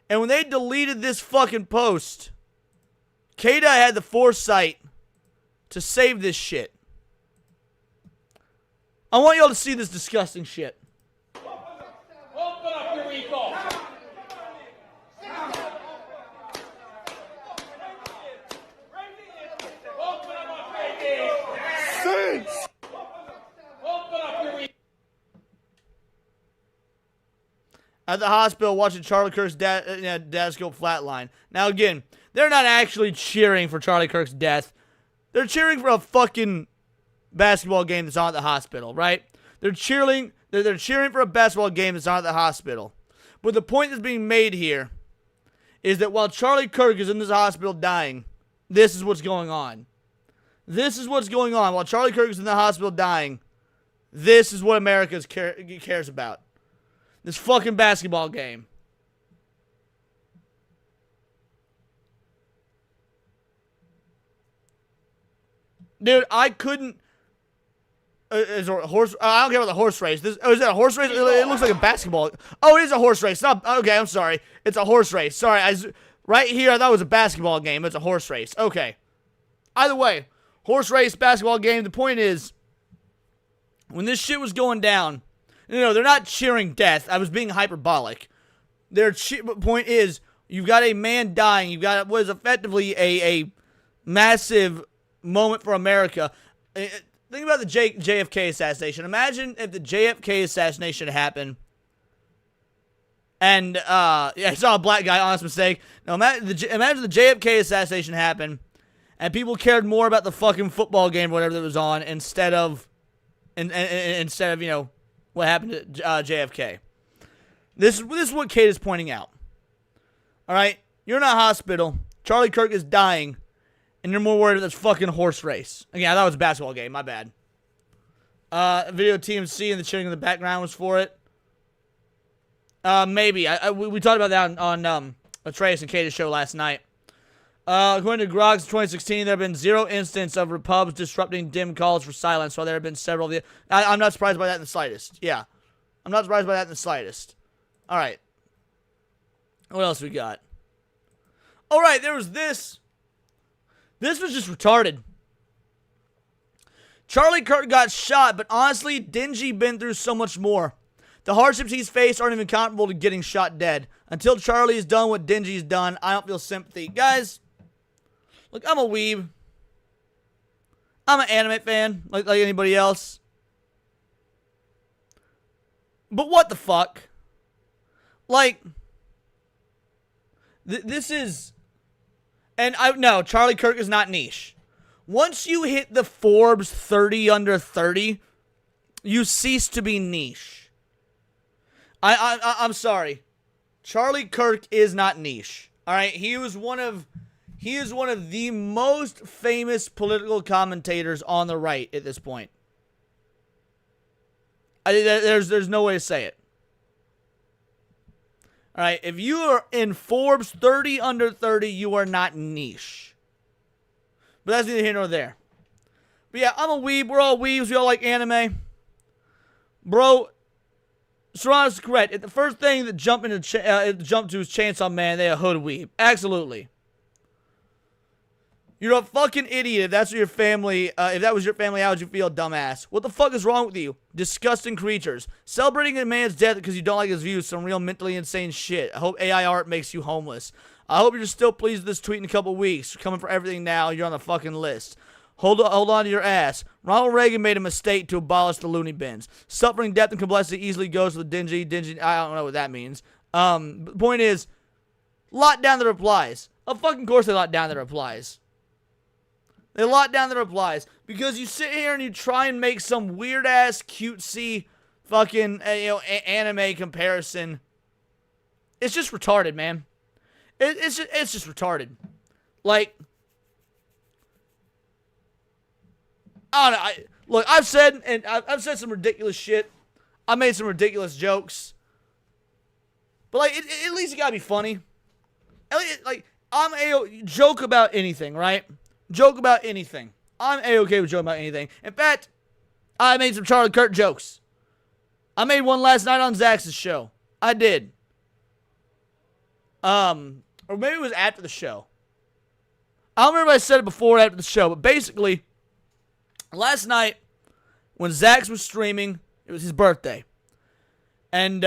And when they deleted this fucking post, Kata had the foresight to save this shit. I want y'all to see this disgusting shit. Open up your recall. At the hospital watching Charlie Kirk's dad go flatline. Now again, they're not actually cheering for Charlie Kirk's death. They're cheering for a fucking basketball game that's on at the hospital, right? They're cheering for a basketball game that's on at the hospital. But the point that's being made here is that while Charlie Kirk is in this hospital dying, this is what's going on. This is what's going on. While Charlie Kirk is in the hospital dying, this is what America cares about. This fucking basketball game. Dude, I couldn't... is there a horse? I don't care about the horse race. Is it a horse race? It looks like a basketball. Oh, it is a horse race. Okay, I'm sorry. It's a horse race. Sorry, right here, I thought it was a basketball game. It's a horse race. Okay. Either way, horse race, basketball game. The point is, when this shit was going down, they're not cheering death. I was being hyperbolic. Their point is, you've got a man dying. You've got what is effectively a massive moment for America. Think about the JFK assassination. Imagine if the JFK assassination happened. And, yeah, I saw a black guy, honest mistake. No, imagine the JFK assassination happened, and people cared more about the fucking football game or whatever that was on instead of, instead of, you know, what happened to JFK. This is what Kate is pointing out. All right? You're in a hospital. Charlie Kirk is dying, and you're more worried about this fucking horse race. Again, I thought it was a basketball game. My bad. Video TMC and the cheering in the background was for it. Maybe. We talked about that on Trace and Kate's show last night. According to Grog's 2016, there have been 0 instances of Repubs disrupting dim calls for silence, while there have been several of the... I'm not surprised by that in the slightest. Yeah. I'm not surprised by that in the slightest. All right. What else we got? All right, there was this. This was just retarded. Charlie Kirk got shot, but honestly, Dingy been through so much more. The hardships he's faced aren't even comparable to getting shot dead. Until Charlie's done what Dingy's done, I don't feel sympathy. Guys, look, I'm a weeb. I'm an anime fan, like anybody else. But what the fuck? Like, this is... And no, Charlie Kirk is not niche. Once you hit the Forbes 30 under 30, you cease to be niche. I'm sorry. Charlie Kirk is not niche. All right, he is one of the most famous political commentators on the right at this point. There's no way to say it. All right, if you are in Forbes 30 under 30, you are not niche. But that's neither here nor there. But yeah, I'm a weeb. We're all weebs. We all like anime. Bro, Serrano's correct. If the first thing that jumped to is Chainsaw Man, they a hood weeb. Absolutely. You're a fucking idiot if that's your family. If that was your family, how would you feel, dumbass? What the fuck is wrong with you? Disgusting creatures. Celebrating a man's death because you don't like his views. Some real mentally insane shit. I hope AI art makes you homeless. I hope you're still pleased with this tweet in a couple weeks. You're coming for everything now. You're on the fucking list. Hold on to your ass. Ronald Reagan made a mistake to abolish the loony bins. Suffering, death, and complexity easily goes to the dingy. I don't know what that means. The point is, lot down the replies. Of fucking course they lot down the replies. They lot down the replies because you sit here and you try and make some weird ass cutesy fucking anime comparison. It's just retarded, man. It's just retarded. Like, I don't know. Look, I've said some ridiculous shit. I made some ridiculous jokes. But like, at least you gotta be funny. At least, like, joke about anything, right? Joke about anything. I'm A-okay with joking about anything. In fact, I made some Charlie Kirk jokes. I made one last night on Zach's show. I did. Or maybe it was after the show. I don't remember if I said it before or after the show, but basically, last night, when Zach's was streaming, it was his birthday. And,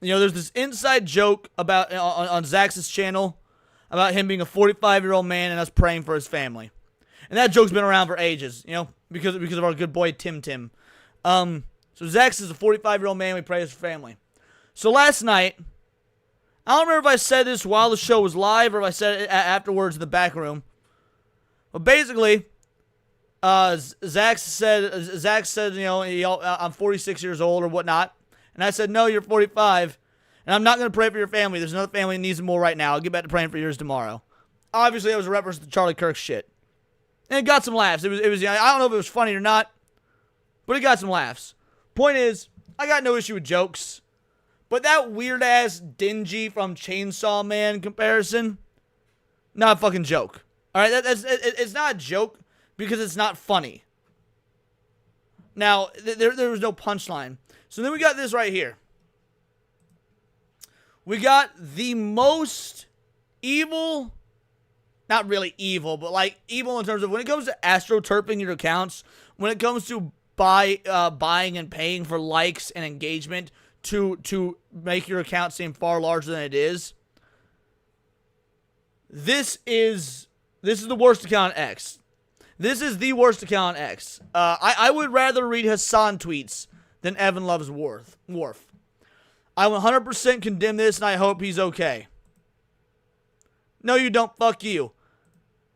there's this inside joke about on Zach's channel about him being a 45-year-old man and us praying for his family. And that joke's been around for ages, because of our good boy Tim. So Zach's is a 45-year-old man, we pray for his family. So last night, I don't remember if I said this while the show was live or if I said it afterwards in the back room. But basically, Zach said, I'm 46 years old or whatnot. And I said, no, you're 45. And I'm not going to pray for your family. There's another family that needs it more right now. I'll get back to praying for yours tomorrow. Obviously, that was a reference to Charlie Kirk shit. And it got some laughs. It was. I don't know if it was funny or not, but it got some laughs. Point is, I got no issue with jokes. But that weird-ass Dingy from Chainsaw Man comparison, not a fucking joke. All right, it's not a joke because it's not funny. Now, there was no punchline. So then we got this right here. We got the most evil, not really evil, but like evil in terms of when it comes to astroturfing your accounts, when it comes to buying and paying for likes and engagement to make your account seem far larger than it is. This is This is the worst account on X. This is the worst account on X. I would rather read Hasan tweets than Evan Loves Worf. I 100% condemn this, and I hope he's okay. No, you don't. Fuck you.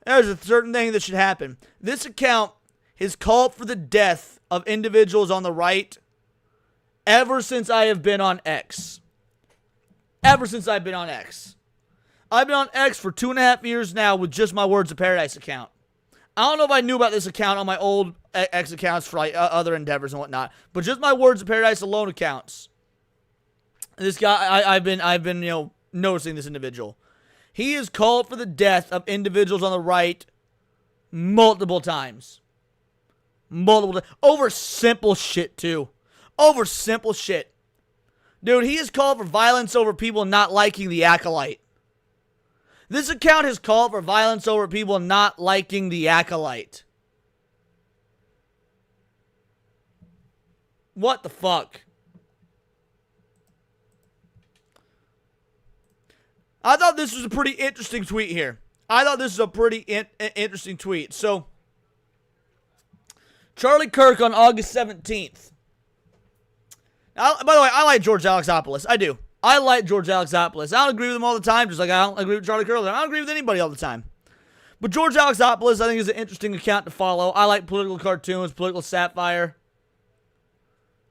There's a certain thing that should happen. This account has called for the death of individuals on the right ever since I have been on X. Ever since I've been on X. I've been on X for 2.5 years now with just my Words of Paradise account. I don't know if I knew about this account on my old X accounts for like other endeavors and whatnot, but just my Words of Paradise alone accounts. This guy, I've been noticing this individual. He has called for the death of individuals on the right multiple times. Over simple shit, too. Over simple shit. Dude, he has called for violence over people not liking the Acolyte. This account has called for violence over people not liking the Acolyte. What the fuck? I thought this was a pretty interesting tweet here. Interesting tweet. So, Charlie Kirk on August 17th. Now, by the way, I like George Alexopoulos. I do. I like George Alexopoulos. I don't agree with him all the time, just like I don't agree with Charlie Kirk. I don't agree with anybody all the time. But George Alexopoulos, I think, is an interesting account to follow. I like political cartoons, political satire.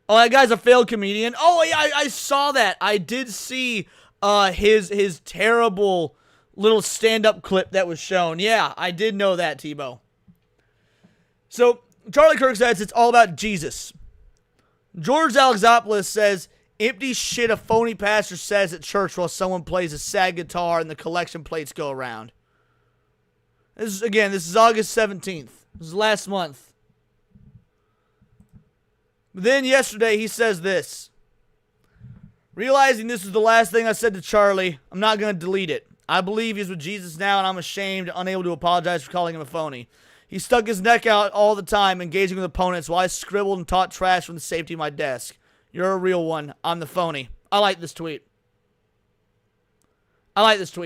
Oh, that guy's a failed comedian. Oh, yeah, I saw that. I did see his terrible little stand-up clip that was shown. Yeah, I did know that, Tebow. So, Charlie Kirk says it's all about Jesus. George Alexopoulos says, empty shit a phony pastor says at church while someone plays a sad guitar and the collection plates go around. This is August 17th. This is last month. But then yesterday he says this. Realizing this is the last thing I said to Charlie, I'm not going to delete it. I believe he's with Jesus now, and I'm ashamed, unable to apologize for calling him a phony. He stuck his neck out all the time, engaging with opponents, while I scribbled and taught trash from the safety of my desk. You're a real one. I'm the phony. I like this tweet. This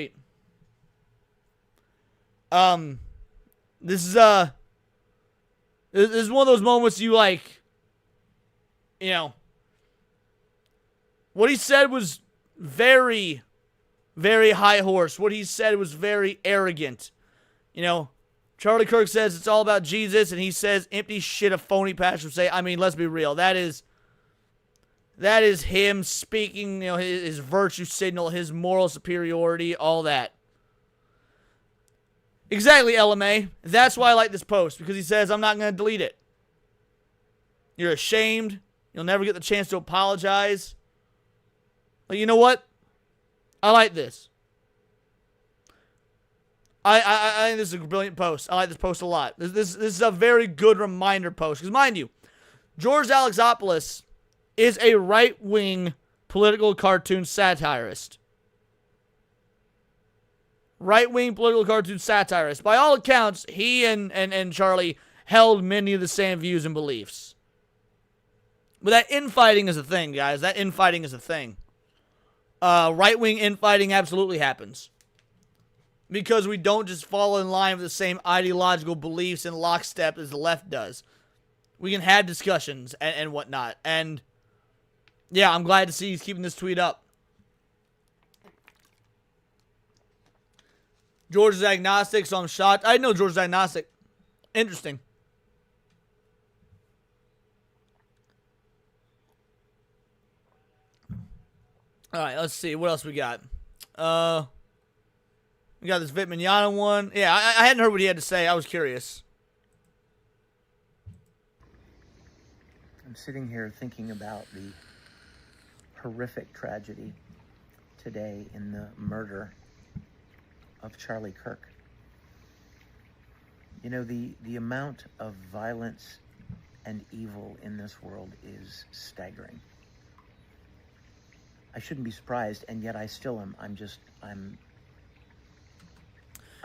is one of those moments you like, what he said was very, very high horse. What he said was very arrogant. Charlie Kirk says it's all about Jesus, and he says empty shit a phony pastor say. I mean, let's be real. That is him speaking, his virtue signal, his moral superiority, all that. Exactly, LMA. That's why I like this post, because he says, I'm not going to delete it. You're ashamed. You'll never get the chance to apologize. But you know what? I like this. I think this is a brilliant post. I like this post a lot. This is a very good reminder post. Because mind you, George Alexopoulos is a right-wing political cartoon satirist. Right-wing political cartoon satirist. By all accounts, he and Charlie held many of the same views and beliefs. But that infighting is a thing, guys. That infighting is a thing. Right-wing infighting absolutely happens. Because we don't just fall in line with the same ideological beliefs in lockstep as the left does. We can have discussions and whatnot. And, yeah, I'm glad to see he's keeping this tweet up. George is agnostic, so I'm shocked. I didn't know George is agnostic. Interesting. All right, let's see. What else we got? We got this Vit Mignogna one. Yeah, I hadn't heard what he had to say. I was curious. I'm sitting here thinking about the horrific tragedy today in the murder of Charlie Kirk. The amount of violence and evil in this world is staggering. I shouldn't be surprised, and yet I still am. I'm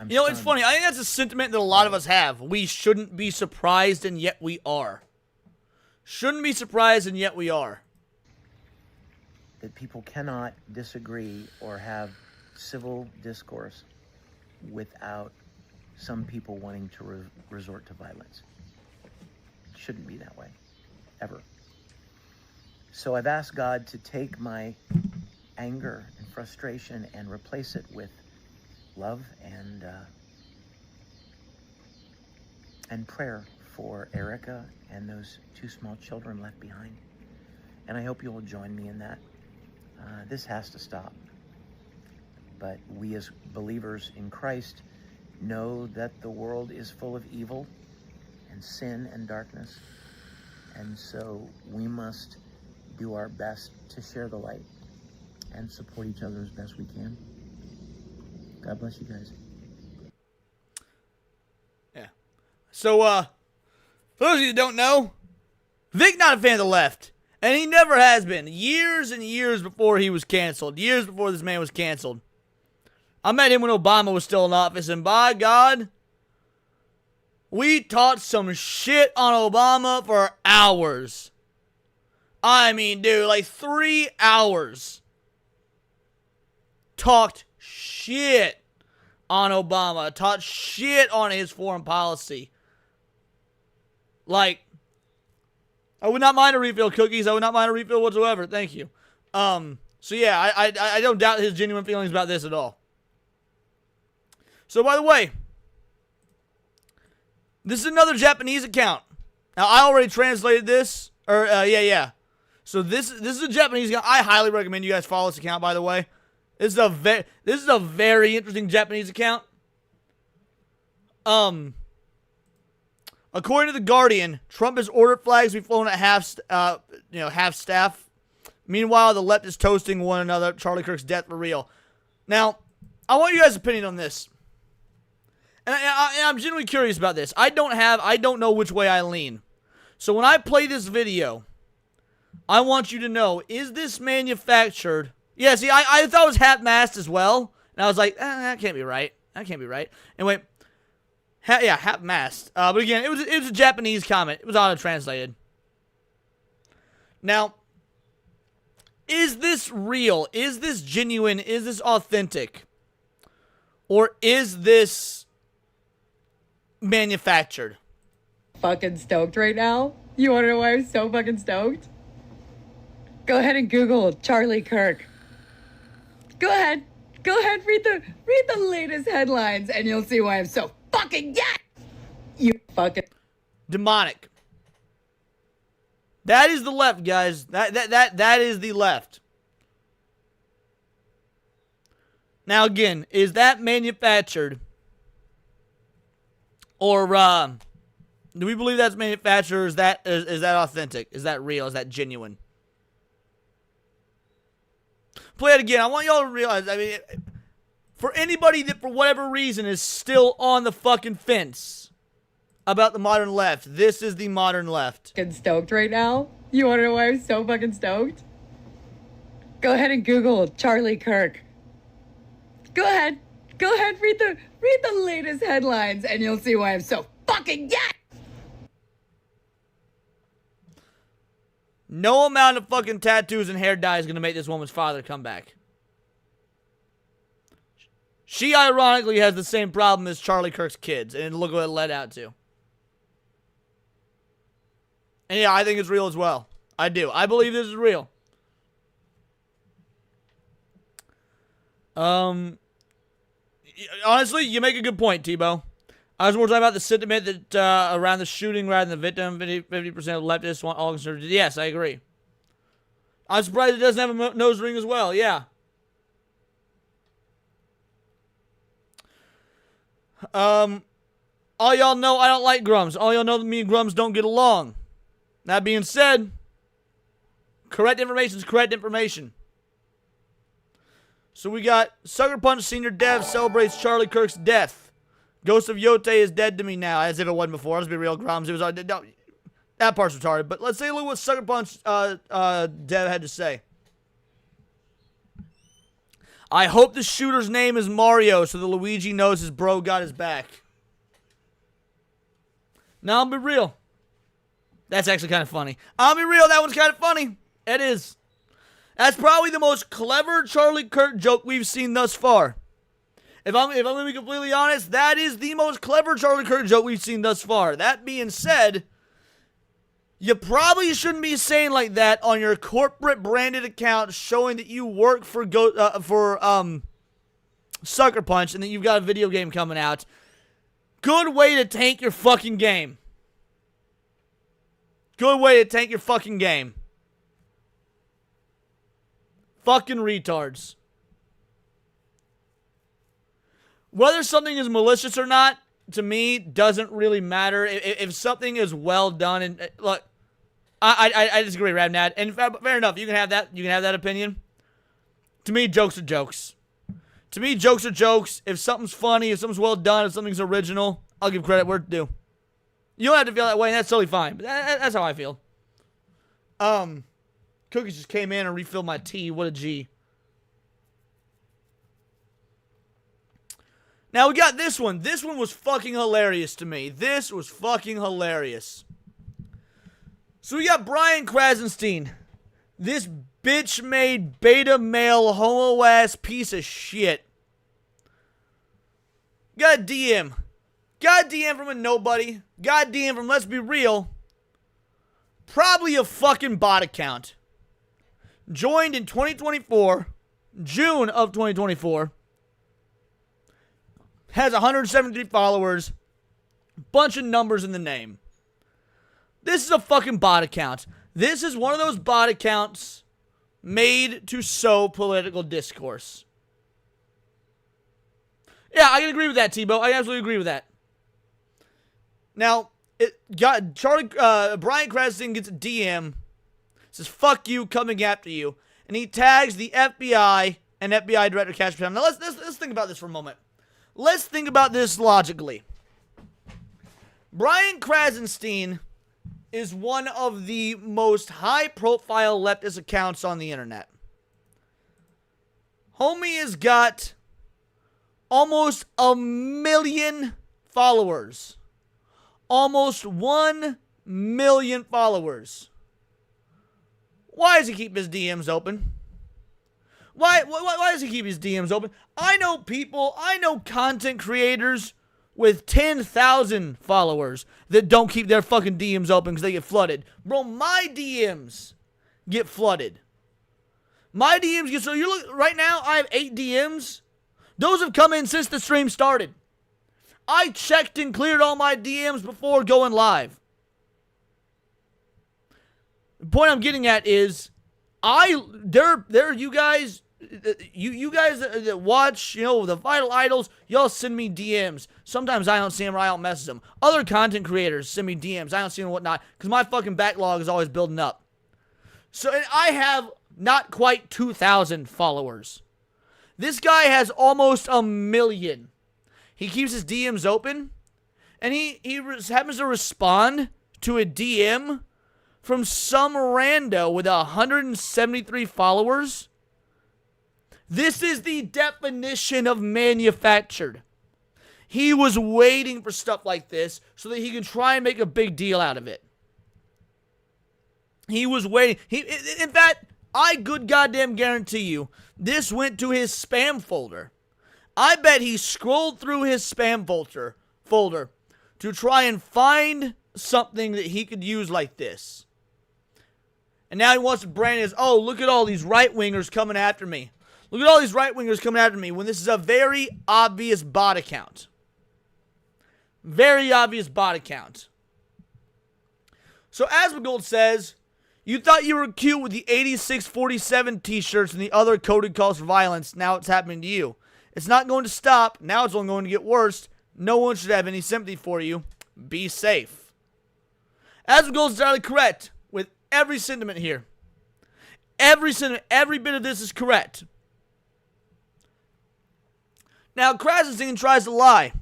it's funny. I think that's a sentiment that a lot of us have. We shouldn't be surprised, and yet we are. Shouldn't be surprised, and yet we are. That people cannot disagree or have civil discourse without some people wanting to resort to violence. It shouldn't be that way, ever. So I've asked God to take my anger and frustration and replace it with love and prayer for Erica and those 2 small children left behind. And I hope you will join me in that. This has to stop. But we as believers in Christ know that the world is full of evil and sin and darkness. And so we must do our best to share the light and support each other as best we can. God bless you guys. Yeah. So, for those of you that don't know, Vic not a fan of the left. And he never has been. Years and years before he was canceled. Years before this man was canceled. I met him when Obama was still in office, and by God, we talked some shit on Obama for hours. I mean, dude, like 3 hours. Talked shit on Obama. Talked shit on his foreign policy. Like, I would not mind a refill, cookies. I would not mind a refill whatsoever. Thank you. So yeah, I don't doubt his genuine feelings about this at all. So by the way, this is another Japanese account. Now I already translated this. Yeah. So this is a Japanese account. I highly recommend you guys follow this account. By the way, this is a very interesting Japanese account. According to The Guardian, Trump has ordered flags to be flown at half staff. Meanwhile, the left is toasting one another. Charlie Kirk's death for real. Now, I want you guys' opinion on this. And I'm genuinely curious about this. I don't know which way I lean. So when I play this video, I want you to know, is this manufactured? Yeah, see, I thought it was half-mast as well. And I was like, that can't be right. That can't be right. Anyway, half-mast. But again, it was a Japanese comment. It was auto-translated. Now, is this real? Is this genuine? Is this authentic? Or is this manufactured? Fucking stoked right now. You want to know why I'm so fucking stoked? Go ahead and Google Charlie Kirk. Go ahead, read the latest headlines, and you'll see why I'm so fucking You fucking demonic. That is the left, guys. That is the left. Now again, is that manufactured? Or do we believe that's manufactured? Or is that authentic? Is that real? Is that genuine? Play it again. I want y'all to realize, I mean, for anybody that for whatever reason is still on the fucking fence about the modern left, this is the modern left. fucking stoked right now. You want to know why I'm so fucking stoked? Go ahead and Google Charlie Kirk. Go ahead, read the latest headlines, and you'll see why I'm so fucking No amount of fucking tattoos and hair dye is going to make this woman's father come back. She ironically has the same problem as Charlie Kirk's kids, and look what it led out to. And yeah, I think it's real as well. I do. I believe this is real. Honestly, you make a good point, Tebow. I was more talking about the sentiment that around the shooting rather than the victim. 50% of leftists want all conservatives. Yes, I agree. I'm surprised it doesn't have a nose ring as well. Yeah. All y'all know I don't like Grums. All y'all know that me and Grums don't get along. That being said, correct information is correct information. So we got Sucker Punch Senior Dev celebrates Charlie Kirk's death. Ghost of Yote is dead to me now, as if it wasn't before. Let's be real, Grums. It was that part's retarded. But let's take a look at what Sucker Punch Dev had to say. I hope the shooter's name is Mario, so that Luigi knows his bro got his back. Now I'll be real. That's actually kind of funny. I'll be real. That one's kind of funny. It is. That's probably the most clever Charlie Kirk joke we've seen thus far. If I'm going to be completely honest, that is the most clever Charlie Kirk joke we've seen thus far. That being said, you probably shouldn't be saying like that on your corporate branded account showing that you work for Sucker Punch and that you've got a video game coming out. Good way to tank your fucking game. Good way to tank your fucking game. Fucking retards. Whether something is malicious or not, to me, doesn't really matter. If something is well done, and look, I disagree, Rabnad. And fair enough, you can have that. You can have that opinion. To me, jokes are jokes. To me, jokes are jokes. If something's funny, if something's well done, if something's original, I'll give credit where it's due. You don't have to feel that way, and that's totally fine. But that's how I feel. Cookies just came in and refilled my tea. What a G. Now we got this one. This one was fucking hilarious to me. This was fucking hilarious. So we got Brian Krasenstein. This bitch-made beta male homo-ass piece of shit. Got a DM. Got a DM from a nobody. Got a DM from, let's be real, probably a fucking bot account. Joined in 2024. June of 2024. Has 173 followers. Bunch of numbers in the name. This is a fucking bot account. This is one of those bot accounts made to sow political discourse. Yeah, I can agree with that, Tebow. I absolutely agree with that. Now, Brian Krasenstein gets a DM. Says, fuck you, coming after you. And he tags the FBI and FBI Director Cash Patel. Now, let's think about this for a moment. Let's think about this logically. Brian Krasenstein is one of the most high-profile leftist accounts on the internet. Homie has got almost 1 million followers. Almost 1 million followers. Why does he keep his DMs open? Why does he keep his DMs open? I know people, I know content creators with 10,000 followers that don't keep their fucking DMs open because they get flooded. Bro, my DMs get flooded. My DMs get, so you look, right now I have 8 DMs. Those have come in since the stream started. I checked and cleared all my DMs before going live. The point I'm getting at is, you guys that watch, the Vital Idols, y'all send me DMs. Sometimes I don't see them or I don't message them. Other content creators send me DMs. I don't see them and whatnot because my fucking backlog is always building up. So, and I have not quite 2,000 followers. This guy has almost 1 million. He keeps his DMs open, and he happens to respond to a DM from some rando with 173 followers. This is the definition of manufactured. He was waiting for stuff like this so that he can try and make a big deal out of it. He was waiting. In fact, I good goddamn guarantee you, this went to his spam folder. I bet he scrolled through his spam folder to try and find something that he could use like this. And now he wants to brand it as, oh, look at all these right-wingers coming after me. Look at all these right-wingers coming after me when this is a very obvious bot account. Very obvious bot account. So Asmongold says, you thought you were cute with the 8647 t-shirts and the other coded calls for violence. Now it's happening to you. It's not going to stop. Now it's only going to get worse. No one should have any sympathy for you. Be safe. Asmongold is entirely correct with every sentiment here. Every sentiment, every bit of this is correct. Now, Krasenstein tries to lie.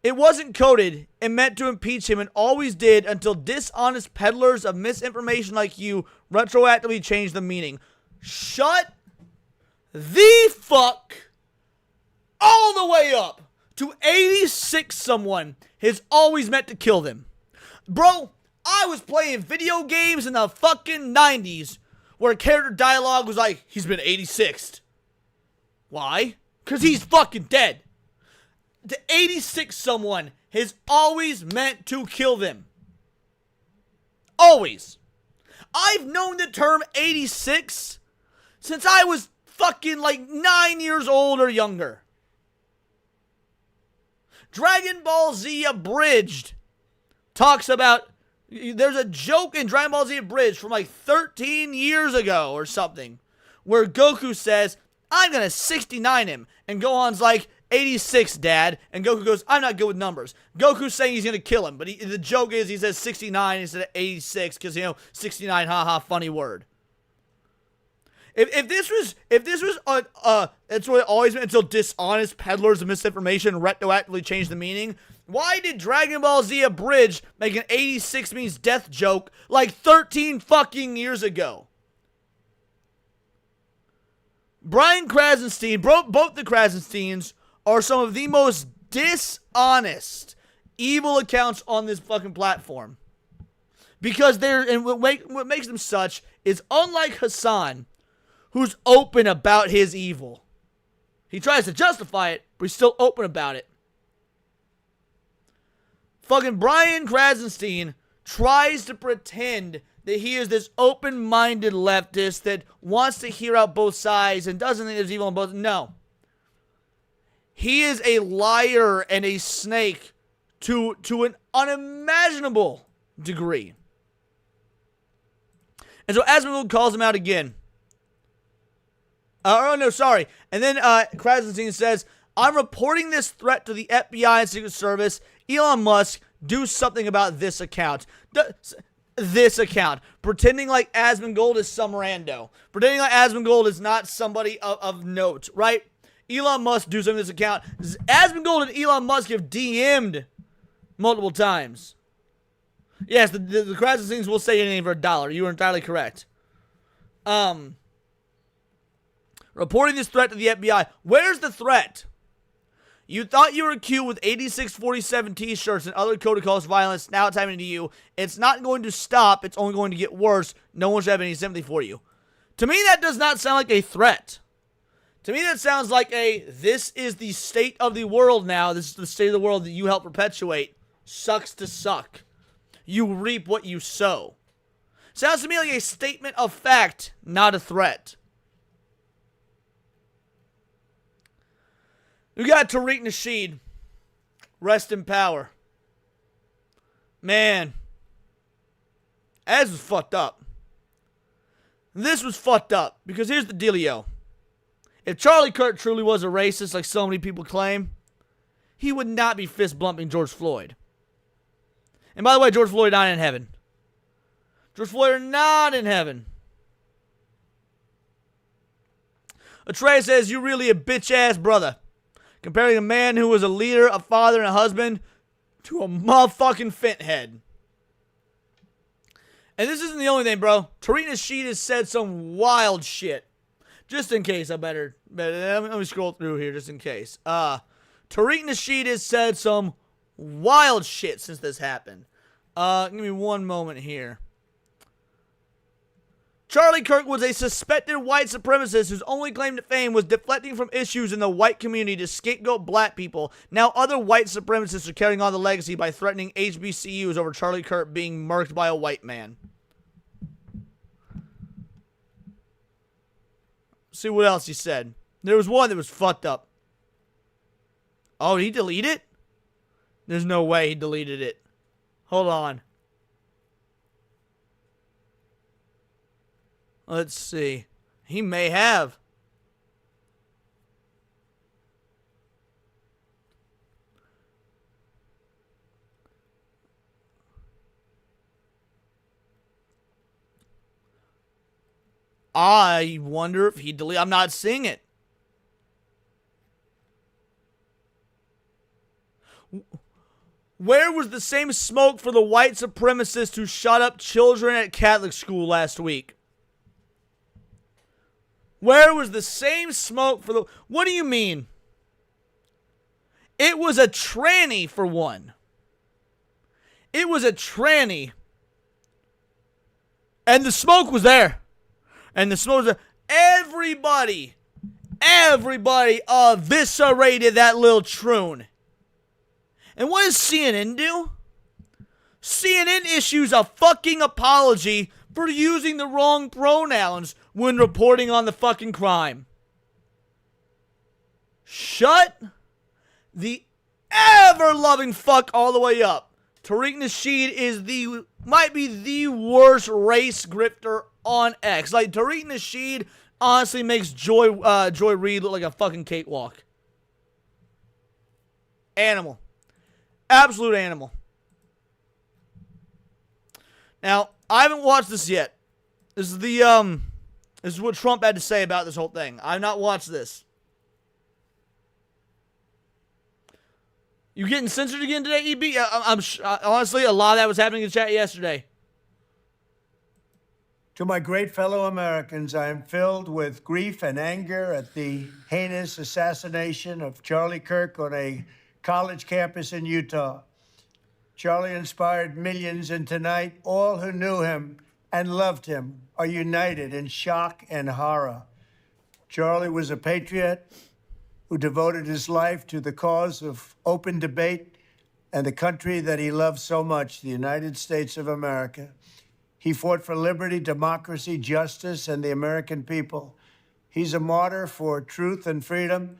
It wasn't coded and meant to impeach him and always did until dishonest peddlers of misinformation like you retroactively changed the meaning. Shut the fuck all the way up to 86 someone has always meant to kill them. Bro, I was playing video games in the fucking 90s where character dialogue was like, he's been 86'd. Why? Because he's fucking dead. to 86 someone has always meant to kill them. Always. I've known the term 86 since I was fucking like 9 years old or younger. Dragon Ball Z Abridged talks about, there's a joke in Dragon Ball Z Abridged from like 13 years ago or something, where Goku says, I'm gonna 69 him, and Gohan's like, 86, Dad, and Goku goes, I'm not good with numbers. Goku's saying he's gonna kill him, but the joke is he says 69 instead of 86, because, 69, haha, funny word. If this was that's what it always been until dishonest peddlers of misinformation retroactively changed the meaning. Why did Dragon Ball Z Abridged make an 86 means death joke like 13 fucking years ago? Brian Krasenstein, both the Krasensteins are some of the most dishonest, evil accounts on this fucking platform. Because and what makes them such is, unlike Hasan, who's open about his evil. He tries to justify it, but he's still open about it. Fucking Brian Krasenstein tries to pretend that he is this open-minded leftist that wants to hear out both sides and doesn't think there's evil on both. No. He is a liar and a snake to an unimaginable degree. And so Asmongold calls him out again. And then Krasenstein says, I'm reporting this threat to the FBI and Secret Service. Elon Musk, do something about this account. This account. Pretending like Asmongold is some rando. Pretending like Asmongold is not somebody of note, right? Elon Musk, do something to this account. Asmongold and Elon Musk have DM'd multiple times. Yes, the Krasensteins will say anything for $1. You are entirely correct. Reporting this threat to the FBI. Where's the threat? You thought you were cute with 8647 t-shirts and other code calls violence now it's happening to you. It's not going to stop. It's only going to get worse. No one should have any sympathy for you. To me, that does not sound like a threat. To me, that sounds like this is the state of the world now. This is the state of the world that you help perpetuate. Sucks to suck. You reap what you sow. Sounds to me like a statement of fact, not a threat. We got Tariq Nasheed. Rest in power. Man. As was fucked up. This was fucked up. Because here's the dealio. If Charlie Kirk truly was a racist like so many people claim, he would not be fist bumping George Floyd. And by the way, George Floyd not in heaven. George Floyd not in heaven. Atreya says, you really a bitch-ass brother. Comparing a man who was a leader, a father, and a husband to a motherfucking finthead. And this isn't the only thing, bro. Tariq Nasheed has said some wild shit. Just in case, I better let me scroll through here just in case. Tariq Nasheed has said some wild shit since this happened. Give me one moment here. Charlie Kirk was a suspected white supremacist whose only claim to fame was deflecting from issues in the white community to scapegoat black people. Now other white supremacists are carrying on the legacy by threatening HBCUs over Charlie Kirk being murked by a white man. See what else he said. There was one that was fucked up. Oh, did he delete it? There's no way he deleted it. Hold on. Let's see. He may have. I wonder if he deleted. I'm not seeing it. Where was the same smoke for the white supremacist who shot up children at Catholic school last week? Where was the same smoke for the... What do you mean? It was a tranny, for one. It was a tranny. And the smoke was there. And the smoke was there. Everybody eviscerated that little troon. And what does CNN do? CNN issues a fucking apology for using the wrong pronouns when reporting on the fucking crime. Shut the ever-loving fuck all the way up. Tariq Nasheed might be the worst race grifter on X. Like, Tariq Nasheed honestly makes Joy Reid look like a fucking cakewalk. Animal. Absolute animal. Now, I haven't watched this yet. This is what Trump had to say about this whole thing. I've not watched this. You getting censored again today, EB? Honestly, a lot of that was happening in chat yesterday. To my great fellow Americans, I am filled with grief and anger at the heinous assassination of Charlie Kirk on a college campus in Utah. Charlie inspired millions, and tonight, all who knew him and loved him are united in shock and horror. Charlie was a patriot who devoted his life to the cause of open debate and the country that he loved so much, the United States of America. He fought for liberty, democracy, justice, and the American people. He's a martyr for truth and freedom,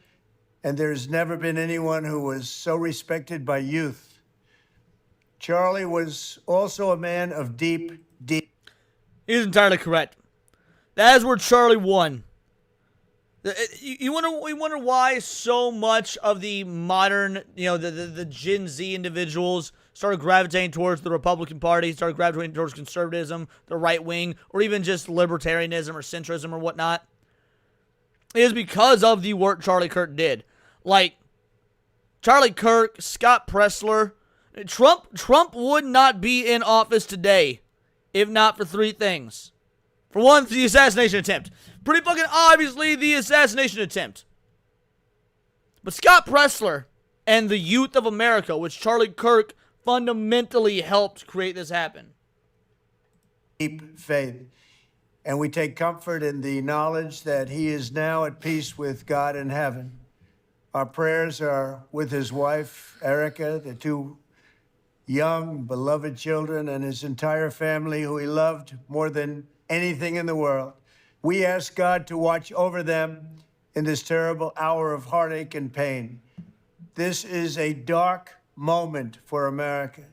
and there's never been anyone who was so respected by youth. Charlie was also a man of deep. He's entirely correct. That is where Charlie won. You wonder why so much of the modern, the Gen Z individuals started gravitating towards the Republican Party, started gravitating towards conservatism, the right wing, or even just libertarianism or centrism or whatnot. It is because of the work Charlie Kirk did. Like, Charlie Kirk, Scott Pressler, Trump would not be in office today if not for three things. For one, the assassination attempt. Pretty fucking obviously the assassination attempt. But Scott Pressler and the youth of America, which Charlie Kirk fundamentally helped create this happen. Deep faith. And we take comfort in the knowledge that he is now at peace with God in heaven. Our prayers are with his wife, Erica, the two young, beloved children, and his entire family, who he loved more than anything in the world. We ask God to watch over them in this terrible hour of heartache and pain. This is a dark moment for America.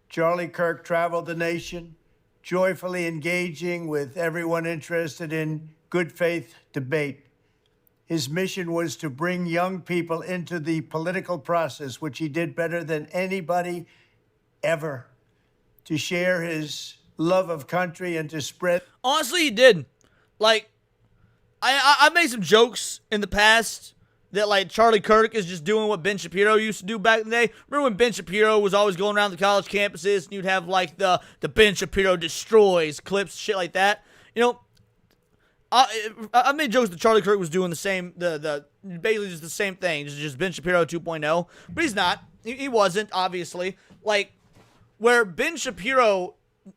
Charlie Kirk traveled the nation, joyfully engaging with everyone interested in good faith debate. His mission was to bring young people into the political process, which he did better than anybody ever, to share his love of country and to spread. Honestly, he did. Like, I've made some jokes in the past that, like, Charlie Kirk is just doing what Ben Shapiro used to do back in the day. Remember when Ben Shapiro was always going around the college campuses and you'd have, like, the Ben Shapiro destroys clips, shit like that? I made jokes that Charlie Kirk was doing the same, basically just the same thing, just Ben Shapiro 2.0. But he's not. He wasn't, obviously. Like, where Ben Shapiro,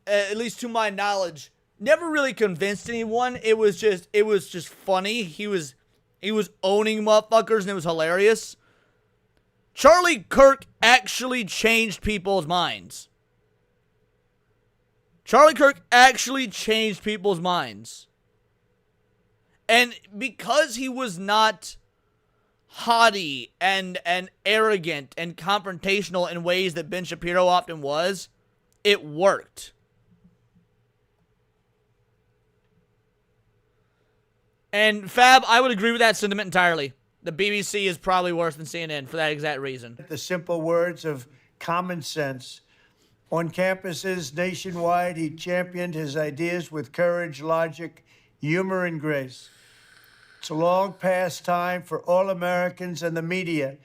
at least to my knowledge, never really convinced anyone. It was just funny. He was owning motherfuckers and it was hilarious. Charlie Kirk actually changed people's minds. Charlie Kirk actually changed people's minds. And because he was not haughty and arrogant and confrontational in ways that Ben Shapiro often was, it worked. And Fab, I would agree with that sentiment entirely. The BBC is probably worse than CNN for that exact reason. The simple words of common sense. On campuses nationwide, he championed his ideas with courage, logic, humor, and grace. It's a long past time for all Americans and the media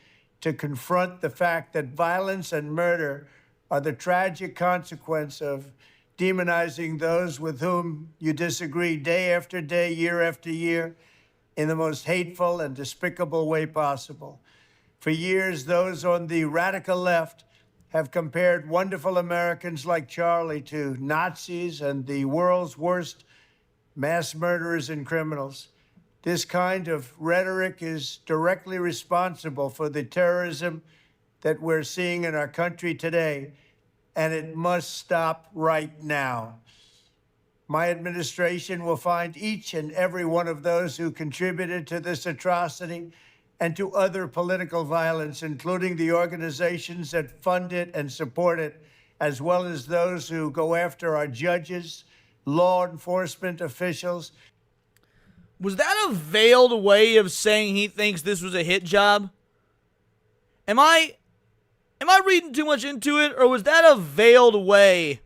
to confront the fact that violence and murder are the tragic consequence of demonizing those with whom you disagree day after day, year after year, in the most hateful and despicable way possible. For years, those on the radical left have compared wonderful Americans like Charlie to Nazis and the world's worst mass murderers and criminals. This kind of rhetoric is directly responsible for the terrorism that we're seeing in our country today, and it must stop right now. My administration will find each and every one of those who contributed to this atrocity and to other political violence, including the organizations that fund it and support it, as well as those who go after our judges, law enforcement officials. Was that a veiled way of saying he thinks this was a hit job? Am I reading too much into it, or was that a veiled way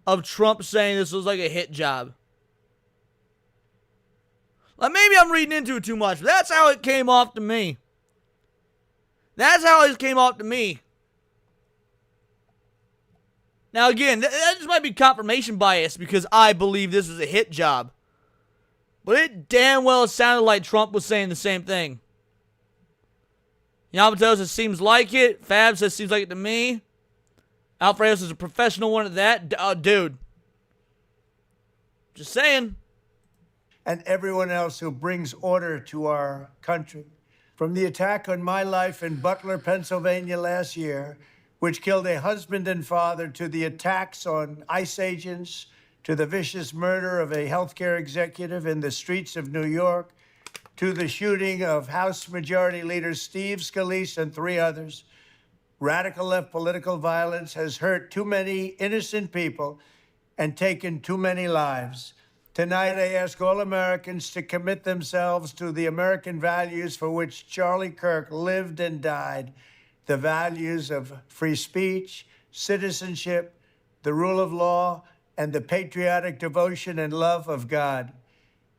of Trump saying this was like a hit job? Like, maybe I'm reading into it too much, but that's how it came off to me. That's how it came off to me. Now, again, that just might be confirmation bias because I believe this was a hit job. But it damn well sounded like Trump was saying the same thing. Yamato says seems like it. Fab says seems like it to me. Alfredo says a professional one at that. Dude. Just saying. And everyone else who brings order to our country. From the attack on my life in Butler, Pennsylvania last year, which killed a husband and father, to the attacks on ICE agents, to the vicious murder of a healthcare executive in the streets of New York, to the shooting of House Majority Leader Steve Scalise and 3 others, radical left political violence has hurt too many innocent people and taken too many lives. Tonight, I ask all Americans to commit themselves to the American values for which Charlie Kirk lived and died, the values of free speech, citizenship, the rule of law, and the patriotic devotion and love of God.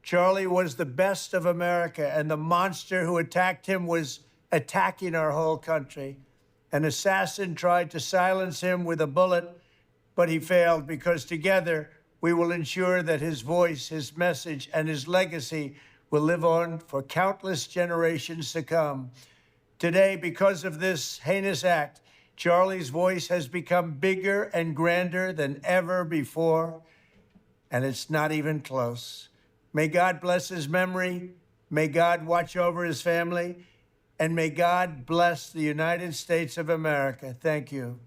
Charlie was the best of America, and the monster who attacked him was attacking our whole country. An assassin tried to silence him with a bullet, but he failed because together we will ensure that his voice, his message, and his legacy will live on for countless generations to come. Today, because of this heinous act, Charlie's voice has become bigger and grander than ever before, and it's not even close. May God bless his memory, may God watch over his family, and may God bless the United States of America. Thank you.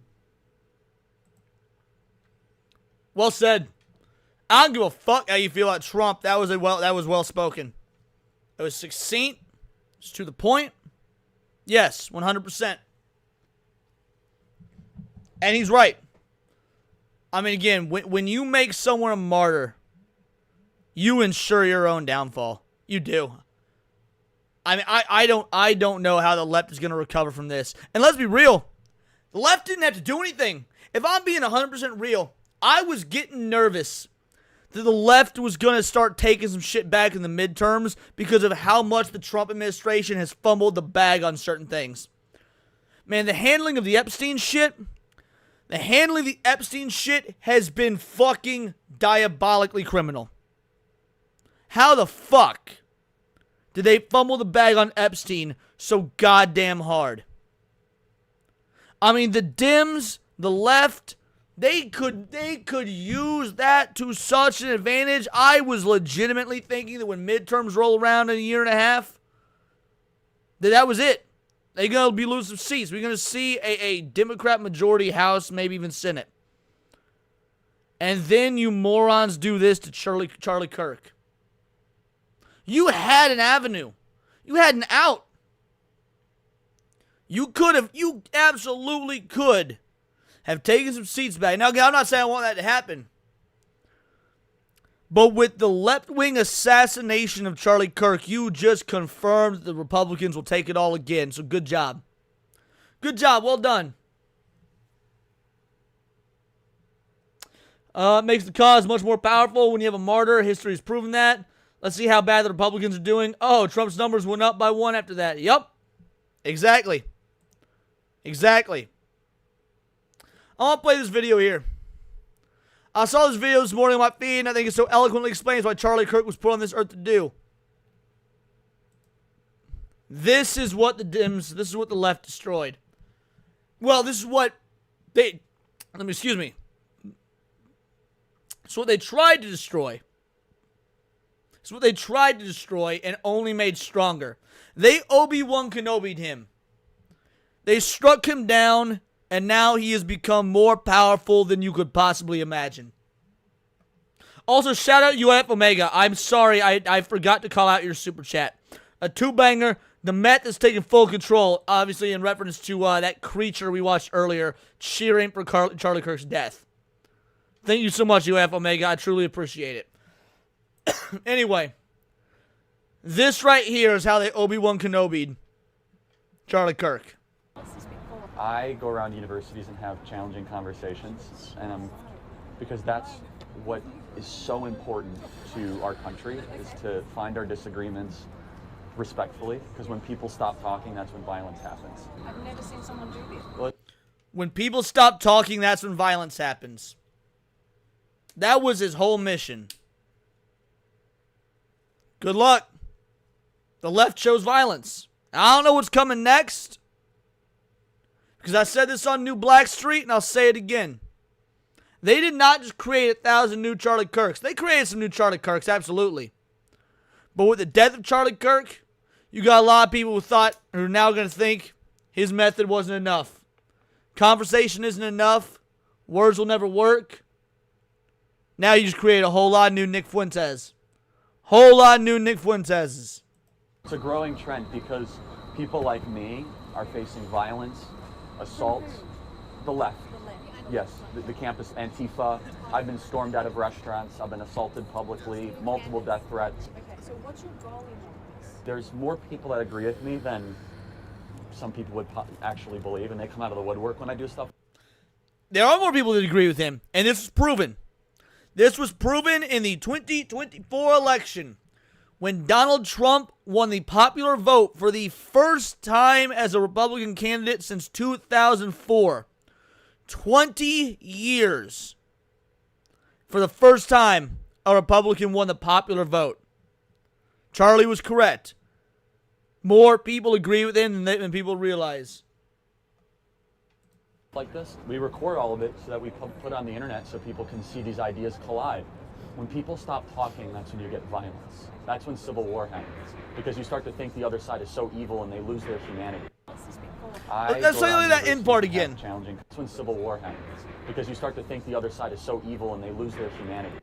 Well said. I don't give a fuck how you feel about Trump. That was well spoken. It was succinct. It's to the point. Yes, 100%. And he's right. I mean, again, when you make someone a martyr, you ensure your own downfall. You do. I mean, I don't know how the left is going to recover from this. And let's be real. The left didn't have to do anything. If I'm being 100% real, I was getting nervous that the left was going to start taking some shit back in the midterms because of how much the Trump administration has fumbled the bag on certain things. Man, the handling of the Epstein shit has been fucking diabolically criminal. How the fuck did they fumble the bag on Epstein so goddamn hard? I mean, the Dems, the left, they could use that to such an advantage. I was legitimately thinking that when midterms roll around in a year and a half, that was it. They're going to be losing seats. We're going to see a Democrat majority House, maybe even Senate. And then you morons do this to Charlie Kirk. You had an avenue. You had an out. You absolutely could have taken some seats back. Now, I'm not saying I want that to happen. But with the left-wing assassination of Charlie Kirk, you just confirmed that the Republicans will take it all again. So good job. Good job. Well done. Makes the cause much more powerful when you have a martyr. History has proven that. Let's see how bad the Republicans are doing. Oh, Trump's numbers went up by 1 after that. Yup. Exactly. Exactly. I want to play this video here. I saw this video this morning on my feed, and I think it so eloquently explains what Charlie Kirk was put on this earth to do. This is what the left destroyed. Well, this is what they, excuse me. It's what they tried to destroy. It's what they tried to destroy and only made stronger. They Obi-Wan Kenobi'd him. They struck him down, and now he has become more powerful than you could possibly imagine. Also, shout out UF Omega. I'm sorry, I forgot to call out your super chat. A two-banger. The meth is taking full control, obviously in reference to that creature we watched earlier cheering for Charlie Kirk's death. Thank you so much, UF Omega. I truly appreciate it. Anyway, this right here is how they Obi-Wan Kenobi'd Charlie Kirk. I go around universities and have challenging conversations, and because that's what is so important to our country, is to find our disagreements respectfully, because when people stop talking, that's when violence happens. I've never seen someone do this. When people stop talking, that's when violence happens. That was his whole mission. Good luck. The left chose violence. I don't know what's coming next, because I said this on New Black Street, and I'll say it again. They did not just create 1,000 new Charlie Kirks. They created some new Charlie Kirks, absolutely. But with the death of Charlie Kirk, you got a lot of people who are now going to think his method wasn't enough. Conversation isn't enough. Words will never work. Now you just create a whole lot of new Nick Fuentes. Whole lot of new Nick Fuenteses. It's a growing trend because people like me are facing violence, assaults. The left. Yes, the campus Antifa. I've been stormed out of restaurants. I've been assaulted publicly, multiple death threats. Okay, so what's your goal in all this? There's more people that agree with me than some people would actually believe, and they come out of the woodwork when I do stuff. There are more people that agree with him, and this was proven. This was proven in the 2024 election when Donald Trump won the popular vote for the first time as a Republican candidate since 2004. 20 years. For the first time, a Republican won the popular vote. Charlie was correct. More people agree with him than people realize. Like this, we record all of it so that we put on the internet so people can see these ideas collide. When people stop talking, that's when you get violence. That's when civil war happens. Because you start to think the other side is so evil and they lose their humanity. Let's say that in part again. Challenging. That's when civil war happens. Because you start to think the other side is so evil and they lose their humanity.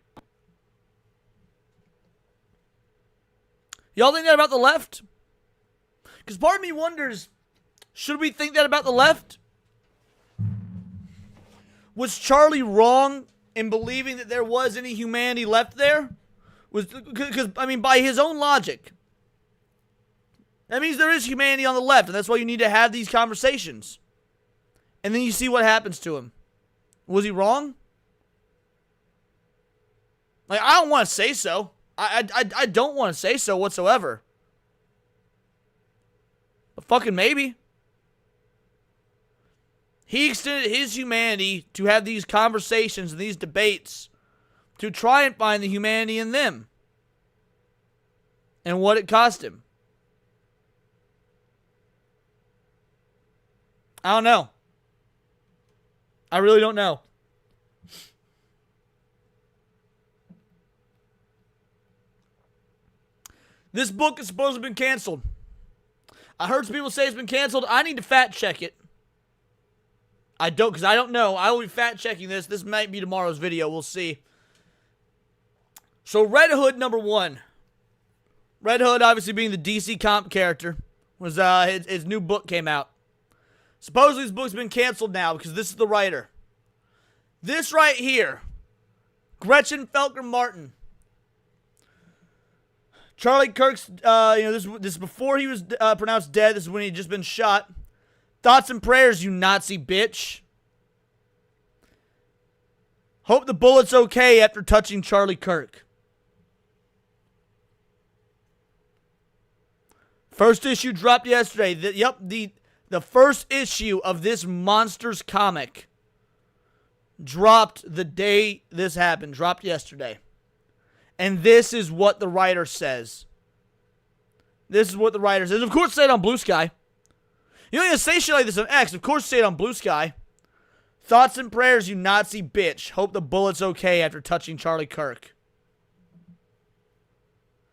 Y'all think that about the left? Because part of me wonders, should we think that about the left? Was Charlie wrong in believing that there was any humanity left there? Because, I mean, by his own logic, that means there is humanity on the left, and that's why you need to have these conversations. And then you see what happens to him. Was he wrong? Like, I don't want to say so. I don't want to say so whatsoever. But fucking maybe. He extended his humanity to have these conversations and these debates to try and find the humanity in them. And what it cost him. I don't know. I really don't know. This book is supposed to have been canceled. I heard some people say it's been canceled. I need to fact check it. Because I don't know. I will be fact checking this. This might be tomorrow's video. We'll see. So Red Hood #1. Red Hood, obviously being the DC comp character, was his new book came out. Supposedly this book's been canceled now because this is the writer. This right here, Gretchen Felker Martin. Charlie Kirk's, this is before he was pronounced dead. This is when he had just been shot. Thoughts and prayers, you Nazi bitch. Hope the bullet's okay after touching Charlie Kirk. First issue dropped yesterday. The first issue of this Monsters comic dropped the day this happened. Dropped yesterday. And this is what the writer says. This is what the writer says. Of course, say it on Blue Sky. You don't even say shit like this on X. Of course, say it on Blue Sky. Thoughts and prayers, you Nazi bitch. Hope the bullet's okay after touching Charlie Kirk.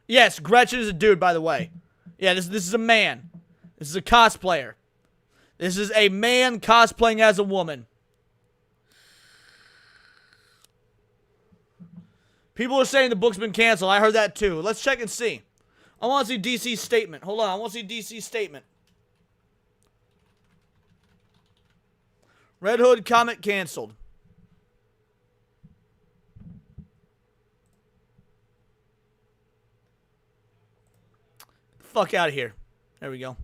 Yes, Gretchen is a dude, by the way. Yeah, this is a man. This is a cosplayer. This is a man cosplaying as a woman. People are saying the book's been canceled. I heard that too. Let's check and see. I want to see DC's statement. Hold on. I want to see DC's statement. Red Hood comic canceled. Fuck out of here. There we go.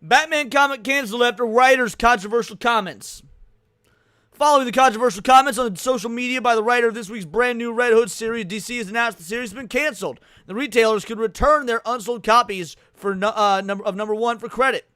Batman comic canceled after writer's controversial comments. Following the controversial comments on social media by the writer of this week's brand new Red Hood series, DC has announced the series has been canceled. The retailers could return their unsold copies for number 1 for credit.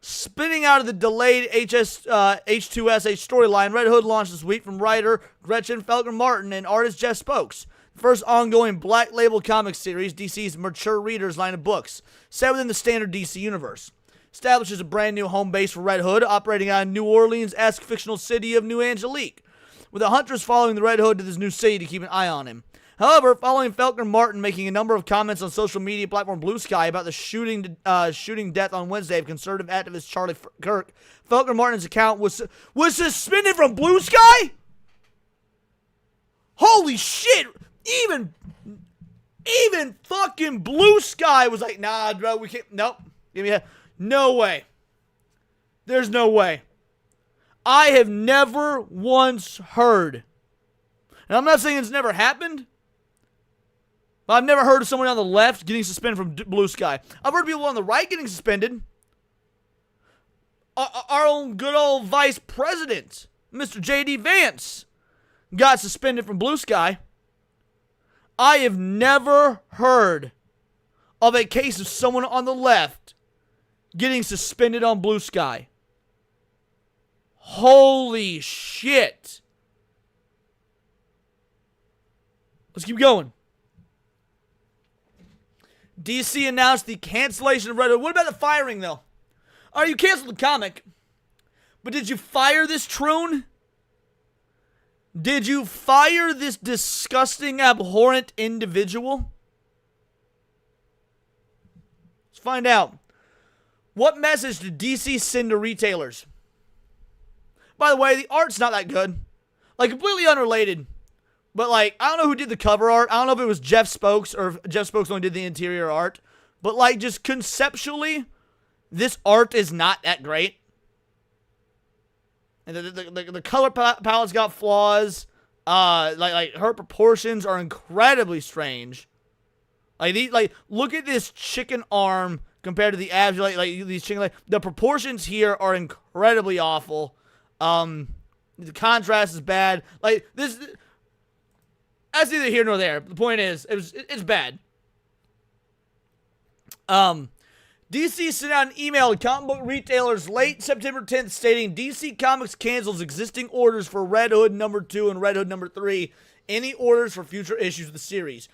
Spinning out of the delayed H2SH storyline, Red Hood launched this week from writer Gretchen Felker Martin and artist Jeff Spokes. The first ongoing Black Label comic series, DC's mature readers line of books, set within the standard DC universe. Establishes a brand new home base for Red Hood, operating out of New Orleans-esque fictional city of New Angelique, with a huntress following the Red Hood to this new city to keep an eye on him. However, following Felker Martin making a number of comments on social media platform Blue Sky about the shooting death on Wednesday of conservative activist Charlie Kirk, Felker Martin's account was suspended from Blue Sky? Holy shit! Even fucking Blue Sky was like, nah, bro, we can't. Nope. Give me a. No way. There's no way. I have never once heard, and I'm not saying it's never happened, but I've never heard of someone on the left getting suspended from Blue Sky. I've heard people on the right getting suspended. Our own good old vice president, Mr. J.D. Vance, got suspended from Blue Sky. I have never heard of a case of someone on the left getting suspended on Blue Sky. Holy shit. Let's keep going. DC announced the cancellation of Red Hood. What about the firing, though? All right, you canceled the comic, but did you fire this troon? Did you fire this disgusting, abhorrent individual? Let's find out. What message did DC send to retailers? By the way, the art's not that good. Like, completely unrelated. But, like, I don't know who did the cover art. I don't know if it was Jeff Spokes or if Jeff Spokes only did the interior art. But, like, just conceptually, this art is not that great. And the color palette's got flaws. Like her proportions are incredibly strange. Like look at this chicken arm compared to the abs. Like these chicken. Like the proportions here are incredibly awful. The contrast is bad. Like this. That's neither here nor there. The point is, it's bad. DC sent out an email to comic book retailers late September 10th stating DC Comics cancels existing orders for Red Hood number 2 and Red Hood number 3. Any orders for future issues of the series.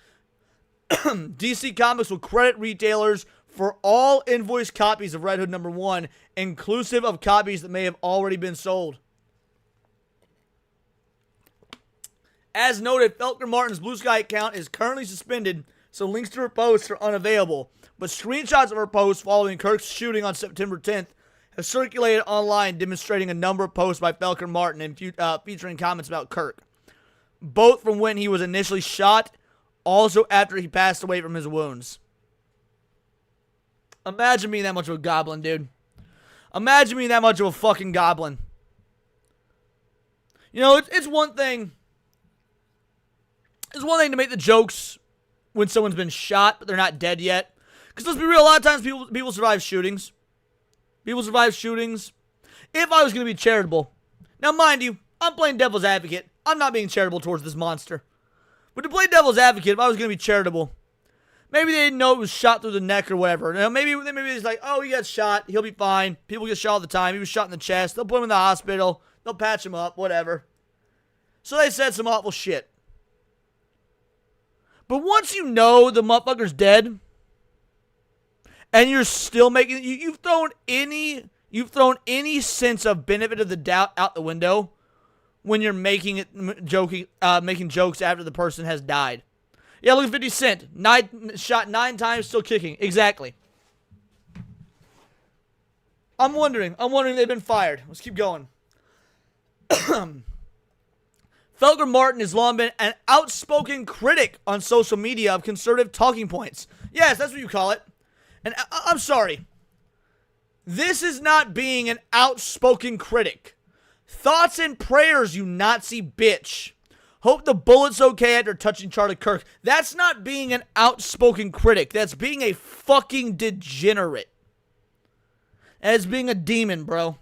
DC Comics will credit retailers for all invoiced copies of Red Hood number 1, inclusive of copies that may have already been sold. As noted, Felker Martin's Blue Sky account is currently suspended, so links to her posts are unavailable. But screenshots of her posts following Kirk's shooting on September 10th have circulated online, demonstrating a number of posts by Felker Martin and featuring comments about Kirk, both from when he was initially shot, also after he passed away from his wounds. Imagine being that much of a goblin, dude. Imagine being that much of a fucking goblin. You know, it's one thing. It's one thing to make the jokes when someone's been shot, but they're not dead yet. Because let's be real, a lot of times people survive shootings. People survive shootings. If I was going to be charitable, now mind you, I'm playing devil's advocate. I'm not being charitable towards this monster. But to play devil's advocate, if I was going to be charitable, maybe they didn't know it was shot through the neck or whatever. You know, maybe it's like, oh, he got shot. He'll be fine. People get shot all the time. He was shot in the chest. They'll put him in the hospital. They'll patch him up, whatever. So they said some awful shit. But once you know the motherfucker's dead, and you're still making you've thrown any sense of benefit of the doubt out the window when you're making jokes after the person has died. Yeah, look at 50 Cent. Shot 9 times, still kicking. Exactly. I'm wondering if they've been fired. Let's keep going. Felger Martin has long been an outspoken critic on social media of conservative talking points. Yes, that's what you call it. And I'm sorry. This is not being an outspoken critic. Thoughts and prayers, you Nazi bitch. Hope the bullet's okay after touching Charlie Kirk. That's not being an outspoken critic. That's being a fucking degenerate. As being a demon, bro.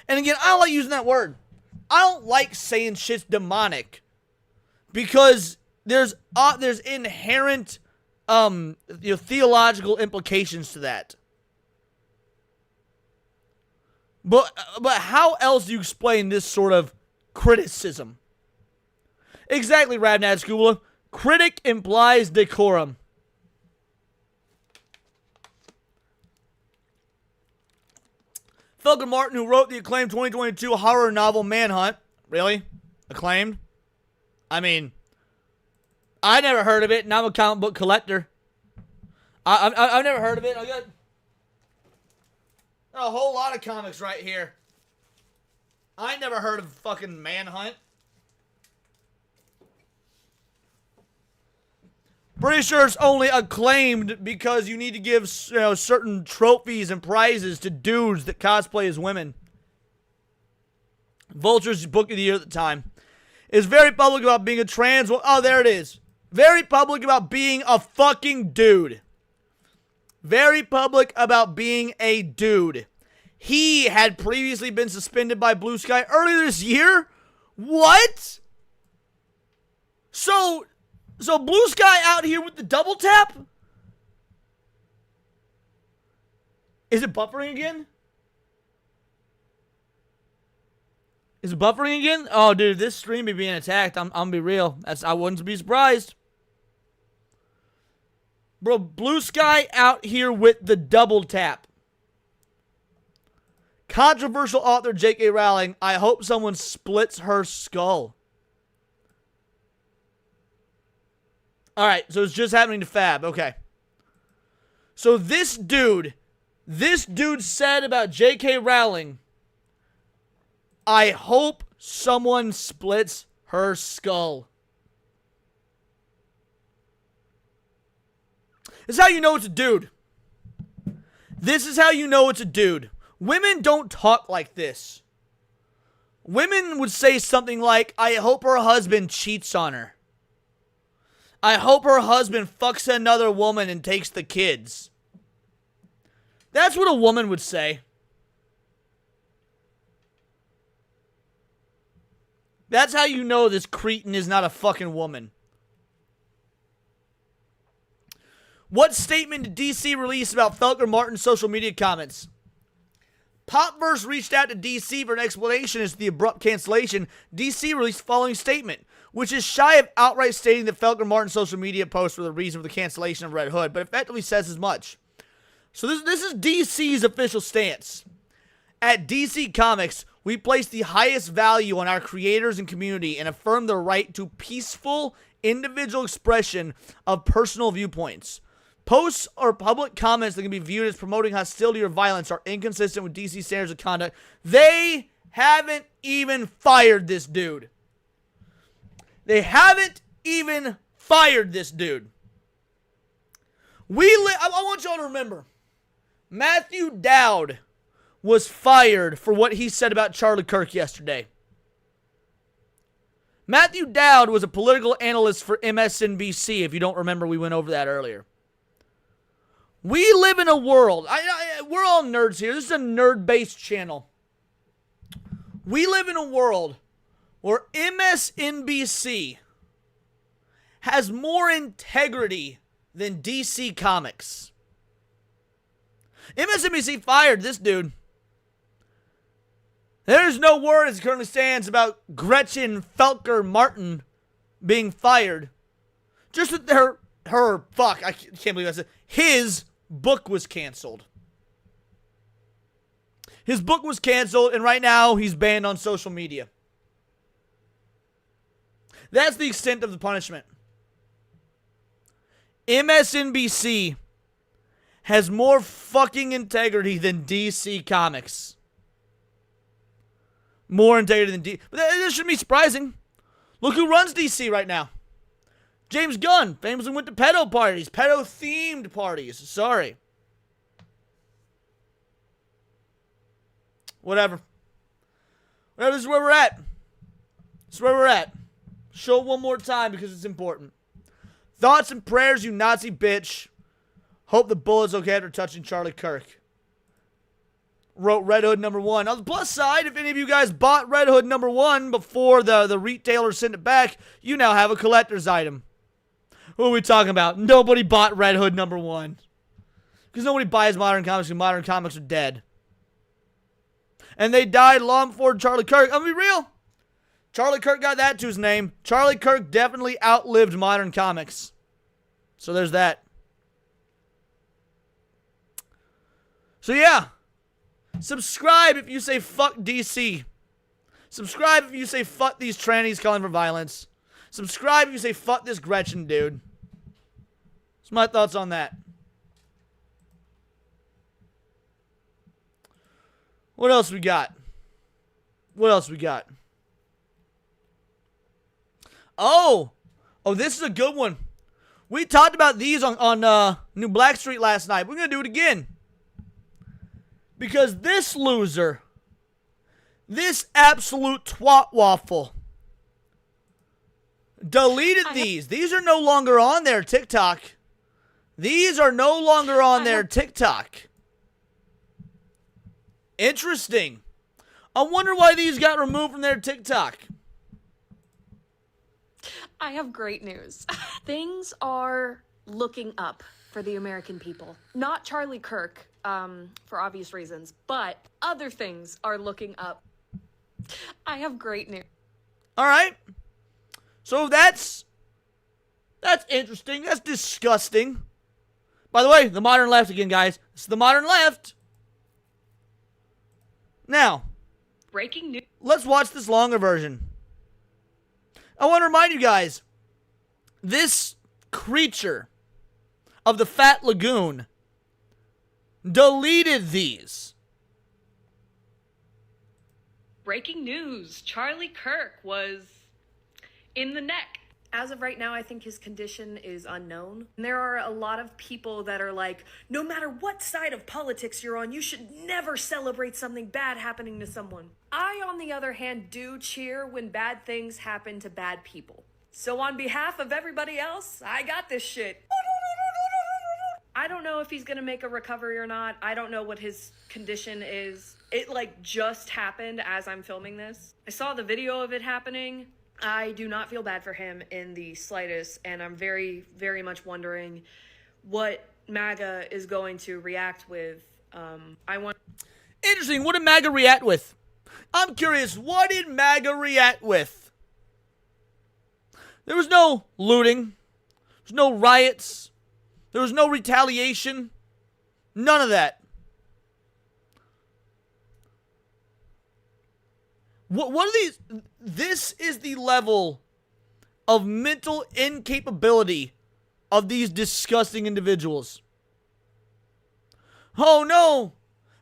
And again, I don't like using that word. I don't like saying shit's demonic. Because there's inherent theological implications to that. But how else do you explain this sort of criticism? Exactly, Radnad Skubala. Critic implies decorum. Felger Martin, who wrote the acclaimed 2022 horror novel Manhunt. Really? Acclaimed? I mean, I never heard of it, and I'm a comic book collector. I've never heard of it. I got a whole lot of comics right here. I never heard of fucking Manhunt. Pretty sure it's only acclaimed because you need to give certain trophies and prizes to dudes that cosplay as women. Vulture's book of the year at the time. Is very public about being a trans... Oh, there it is. Very public about being a fucking dude. Very public about being a dude. He had previously been suspended by Blue Sky earlier this year? What? So Blue Sky out here with the double tap? Is it buffering again? Is it buffering again? Oh, dude, this stream be being attacked. I'm gonna be real. I wouldn't be surprised. Bro, Blue Sky out here with the double tap. Controversial author J.K. Rowling, I hope someone splits her skull. Alright, so it's just happening to Fab. Okay. So this dude said about J.K. Rowling, I hope someone splits her skull. This is how you know it's a dude. This is how you know it's a dude. Women don't talk like this. Women would say something like, I hope her husband cheats on her. I hope her husband fucks another woman and takes the kids. That's what a woman would say. That's how you know this cretin is not a fucking woman. What statement did DC release about Felger Martin's social media comments? Popverse reached out to DC for an explanation as to the abrupt cancellation. DC released the following statement, which is shy of outright stating that Felger Martin's social media posts were the reason for the cancellation of Red Hood, but effectively says as much. So this is DC's official stance. At DC Comics, we place the highest value on our creators and community and affirm the right to peaceful individual expression of personal viewpoints. Posts or public comments that can be viewed as promoting hostility or violence are inconsistent with DC standards of conduct. They haven't even fired this dude. They haven't even fired this dude. I want y'all to remember, Matthew Dowd was fired for what he said about Charlie Kirk yesterday. Matthew Dowd was a political analyst for MSNBC. If you don't remember, we went over that earlier. We live in a world, we're all nerds here. This is a nerd-based channel. We live in a world where MSNBC has more integrity than DC Comics. MSNBC fired this dude. There's no word as it currently stands about Gretchen Felger Martin being fired. Just that I can't believe I said, his book was canceled. His book was canceled, and right now he's banned on social media. That's the extent of the punishment. MSNBC has more fucking integrity than DC Comics. More integrity than DC. But that shouldn't be surprising. Look who runs DC right now. James Gunn famously went to pedo parties. Pedo-themed parties. Sorry. Whatever. This is where we're at. This is where we're at. Show it one more time because it's important. Thoughts and prayers, you Nazi bitch. Hope the bullet's okay after touching Charlie Kirk. Wrote Red Hood #1. On the plus side, if any of you guys bought Red Hood #1 before the retailer sent it back, you now have a collector's item. Who are we talking about? Nobody bought Red Hood #1. Because nobody buys modern comics because modern comics are dead. And they died long before Charlie Kirk. I'm gonna be real. Charlie Kirk got that to his name. Charlie Kirk definitely outlived modern comics. So there's that. So yeah. Subscribe if you say fuck DC. Subscribe if you say fuck these trannies calling for violence. Subscribe if you say fuck this Gretchen dude. That's my thoughts on that. What else we got? What else we got? Oh, this is a good one. We talked about these on New Black Street last night. We're going to do it again. Because this loser, this absolute twat waffle, deleted these. These are no longer on their TikTok. These are no longer on their TikTok. Interesting. I wonder why these got removed from their TikTok. I have great news. Things are looking up for the American people. Not Charlie Kirk, for obvious reasons, but other things are looking up. I have great news. All right. So that's interesting. That's disgusting. By the way, the modern left again, guys. This is the modern left. Now, Breaking news. Let's watch this longer version. I want to remind you guys, this creature of the Fat Lagoon deleted these. Breaking news. Charlie Kirk was in the neck. As of right now, I think his condition is unknown. And there are a lot of people that are like, no matter what side of politics you're on, you should never celebrate something bad happening to someone. I, on the other hand, do cheer when bad things happen to bad people. So on behalf of everybody else, I got this shit. I don't know if he's gonna make a recovery or not. I don't know what his condition is. It just happened as I'm filming this. I saw the video of it happening. I do not feel bad for him in the slightest, and I'm very, very much wondering what MAGA is going to react with. Interesting. What did MAGA react with? I'm curious. What did MAGA react with? There was no looting. There was no riots. There was no retaliation. None of that. What are these? This is the level of mental incapability of these disgusting individuals. Oh no!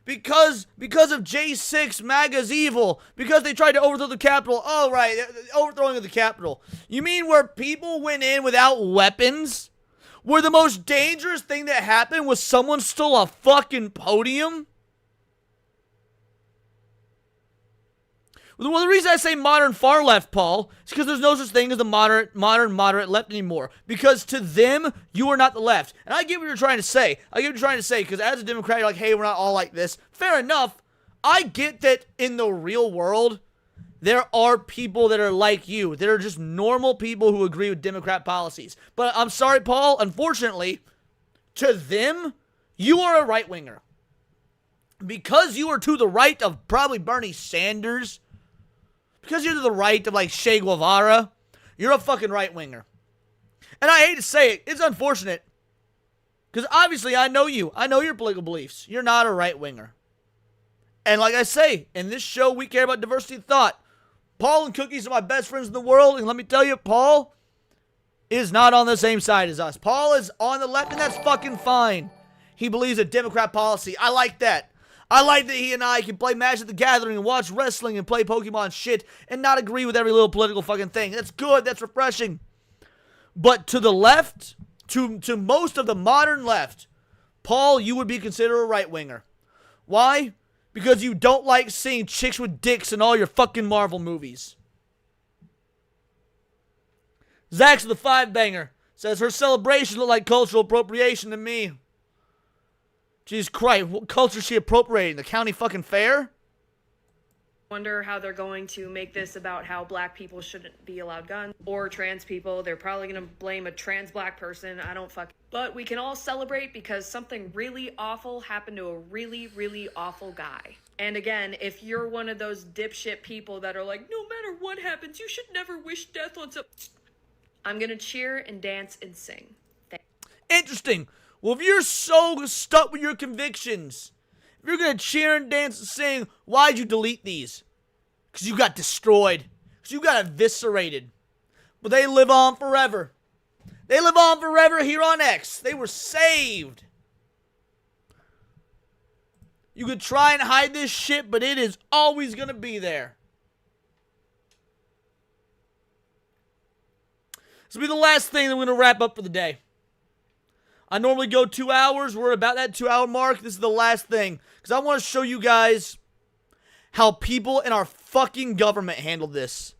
Because of J6, MAGA's evil. Because they tried to overthrow the Capitol. Oh right, overthrowing of the Capitol. You mean where people went in without weapons? Where the most dangerous thing that happened was someone stole a fucking podium? Well, the reason I say modern far left, Paul, is because there's no such thing as the modern moderate left anymore. Because to them, you are not the left. And I get what you're trying to say. Because as a Democrat, you're like, hey, we're not all like this. Fair enough. I get that in the real world, there are people that are like you. That are just normal people who agree with Democrat policies. But I'm sorry, Paul, unfortunately, to them, you are a right-winger. Because you are to the right of probably Bernie Sanders, because you're to the right of Che Guevara, you're a fucking right-winger. And I hate to say it, it's unfortunate. Because obviously I know you. I know your political beliefs. You're not a right-winger. And like I say, in this show we care about diversity of thought. Paul and Cookies are my best friends in the world. And let me tell you, Paul is not on the same side as us. Paul is on the left and that's fucking fine. He believes in Democrat policy. I like that. I like that he and I can play Magic the Gathering and watch wrestling and play Pokemon shit and not agree with every little political fucking thing. That's good. That's refreshing. But to the left, to most of the modern left, Paul, you would be considered a right-winger. Why? Because you don't like seeing chicks with dicks in all your fucking Marvel movies. Zach's the 5-banger. Says her celebration looked like cultural appropriation to me. Jesus Christ, what culture is she appropriating? The county fucking fair? Wonder how they're going to make this about how black people shouldn't be allowed guns or trans people. They're probably going to blame a trans black person. I don't fuck. But we can all celebrate because something really awful happened to a really, really awful guy. And again, if you're one of those dipshit people that are like, no matter what happens, you should never wish death on some... I'm going to cheer and dance and sing. Interesting. Well, if you're so stuck with your convictions, if you're going to cheer and dance and sing, why'd you delete these? Because you got destroyed. Because you got eviscerated. But they live on forever. They live on forever here on X. They were saved. You could try and hide this shit, but it is always going to be there. This will be the last thing that we're going to wrap up for the day. I normally go 2 hours. We're about that 2-hour mark. This is the last thing. Because I want to show you guys how people in our fucking government handle this.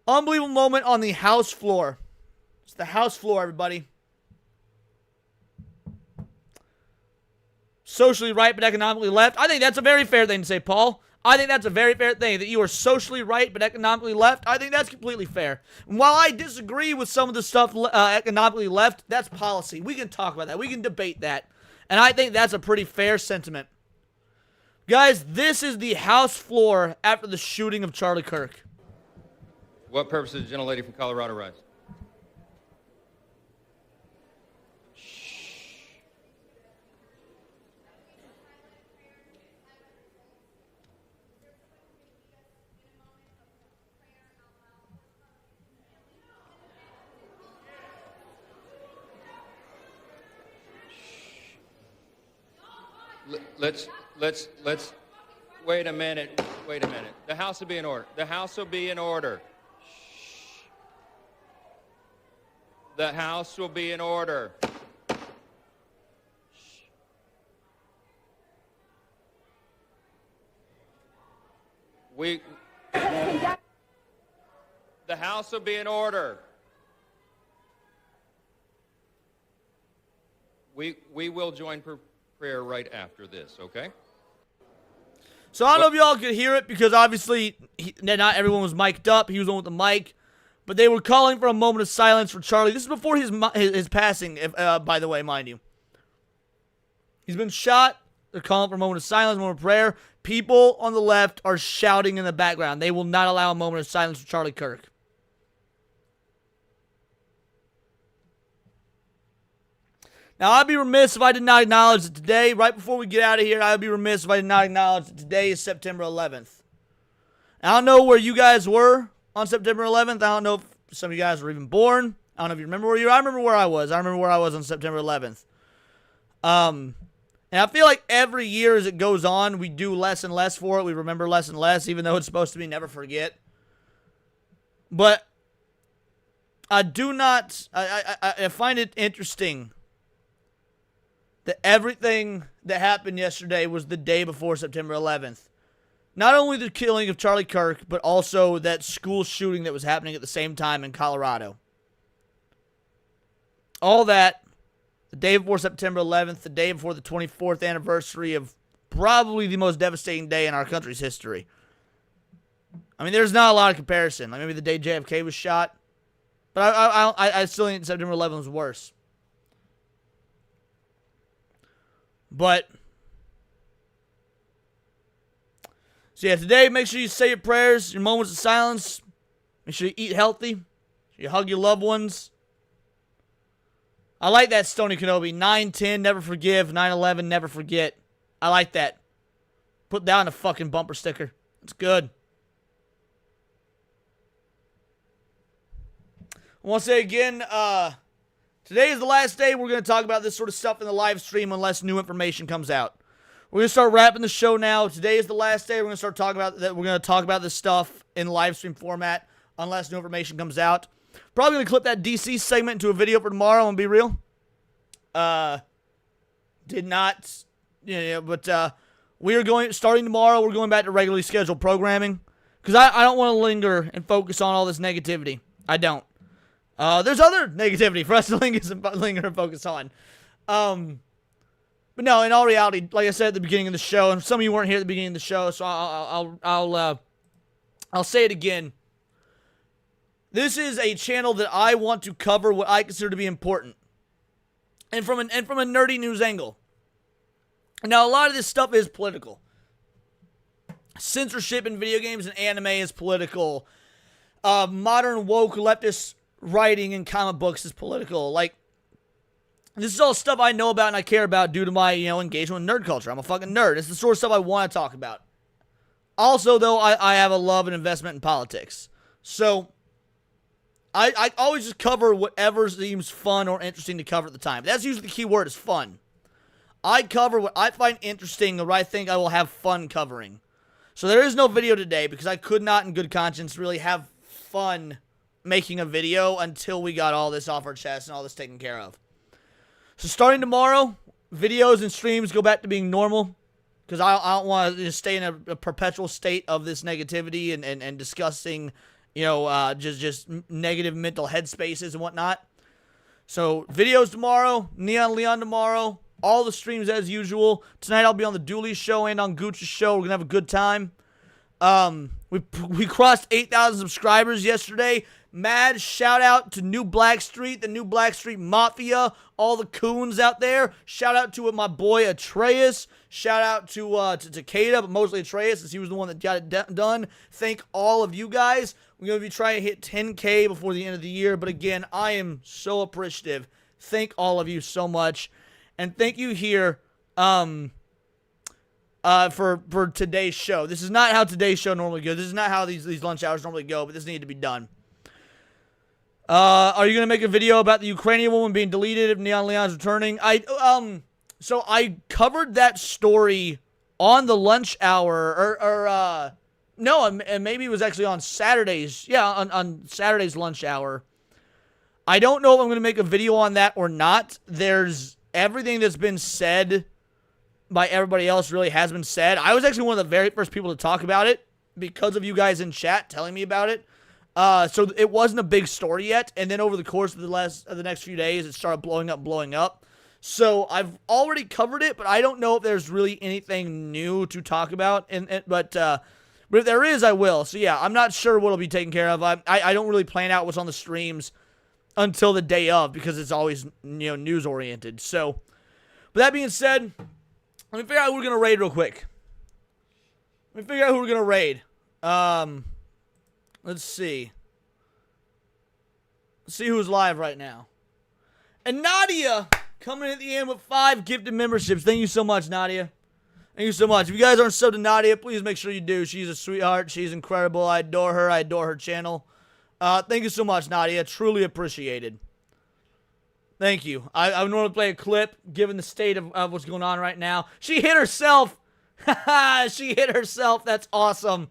Unbelievable moment on the House floor. It's the House floor, everybody. Socially right, but economically left. I think that's a very fair thing to say, Paul. I think that's a very fair thing, that you are socially right but economically left. I think that's completely fair. And while I disagree with some of the stuff economically left, that's policy. We can talk about that. We can debate that. And I think that's a pretty fair sentiment. Guys, this is the House floor after the shooting of Charlie Kirk. What purpose does the gentlelady from Colorado rise? Let's, wait a minute. The House will be in order. The House will be in order. The House will be in order. The House will be in order. We will join prayer right after this, okay? So I don't know if y'all could hear it because obviously not everyone was mic'd up. He was on with the mic. But they were calling for a moment of silence for Charlie. This is before his passing, by the way, mind you. He's been shot. They're calling for a moment of silence, a moment of prayer. People on the left are shouting in the background. They will not allow a moment of silence for Charlie Kirk. Now, I'd be remiss if I did not acknowledge that today, right before we get out of here, I'd be remiss if I did not acknowledge that today is September 11th. I don't know where you guys were on September 11th. I don't know if some of you guys were even born. I don't know if you remember where you were. I remember where I was. I remember where I was on September 11th. And I feel like every year as it goes on, we do less and less for it. We remember less and less, even though it's supposed to be never forget. But I do not, I find it interesting that everything that happened yesterday was the day before September 11th. Not only the killing of Charlie Kirk, but also that school shooting that was happening at the same time in Colorado. All that, the day before September 11th, the day before the 24th anniversary of probably the most devastating day in our country's history. I mean, there's not a lot of comparison. Like maybe the day JFK was shot. But I still think September 11th was worse. But, so yeah, today make sure you say your prayers, your moments of silence. Make sure you eat healthy. You hug your loved ones. I like that, Stoney Kenobi. 9/10, never forgive. 9/11, never forget. I like that. Put that on a fucking bumper sticker. It's good. I want to say again, Today is the last day we're going to talk about this sort of stuff in the live stream unless new information comes out. We're going to start wrapping the show now. Today is the last day. We're going to start talking about that. We're going to talk about this stuff in live stream format unless new information comes out. Probably going to clip that DC segment into a video for tomorrow. I'm going to be real. Did not, but we are starting tomorrow. We're going back to regularly scheduled programming because I don't want to linger and focus on all this negativity. I don't. There's other negativity for us to linger and focus on. But no, in all reality, like I said at the beginning of the show, and some of you weren't here at the beginning of the show, so I'll say it again. This is a channel that I want to cover what I consider to be important, and from a nerdy news angle. Now, a lot of this stuff is political. Censorship in video games and anime is political. Modern woke leftist writing in comic books is political. Like, this is all stuff I know about and I care about due to my, engagement with nerd culture. I'm a fucking nerd. It's the sort of stuff I want to talk about. Also, though, I have a love and investment in politics. So, I always just cover whatever seems fun or interesting to cover at the time. That's usually the key word, is fun. I cover what I find interesting or I think I will have fun covering. So there is no video today because I could not in good conscience really have fun making a video until we got all this off our chest and all this taken care of. So starting tomorrow, videos and streams go back to being normal because I don't want to stay in a perpetual state of this negativity and discussing, just negative mental headspaces and whatnot. So videos tomorrow, Neon Leon tomorrow, all the streams as usual. Tonight I'll be on the Dooley show and on Gooch's show. We're going to have a good time. We crossed 8,000 subscribers yesterday. Mad shout out to New Blackstreet, the New Blackstreet Mafia, all the coons out there. Shout out to my boy Atreus. Shout out to Takeda, but mostly Atreus, since he was the one that got it done. Thank all of you guys. We're going to be trying to hit 10K before the end of the year, but again, I am so appreciative. Thank all of you so much. And thank you here for today's show. This is not how today's show normally goes. This is not how these lunch hours normally go, but this needed to be done. Are you going to make a video about the Ukrainian woman being deleted if Neon Leon's returning? So I covered that story on the lunch hour, and maybe it was actually on Saturdays. Yeah, on Saturday's lunch hour. I don't know if I'm going to make a video on that or not. There's everything that's been said by everybody else really has been said. I was actually one of the very first people to talk about it because of you guys in chat telling me about it. So it wasn't a big story yet, and then over the course of the next few days, it started blowing up. So I've already covered it, but I don't know if there's really anything new to talk about. But if there is, I will. So yeah, I'm not sure what'll be taken care of. I don't really plan out what's on the streams until the day of because it's always news oriented. So, but that being said, let me figure out who we're gonna raid real quick. Let's see. Let's see who's live right now. And Nadia coming at the end with 5 gifted memberships. Thank you so much, Nadia. Thank you so much. If you guys aren't subbed to Nadia, please make sure you do. She's a sweetheart. She's incredible. I adore her. I adore her channel. Thank you so much, Nadia. Truly appreciated. Thank you. I would normally play a clip, given the state of what's going on right now. She hit herself. She hit herself. That's awesome.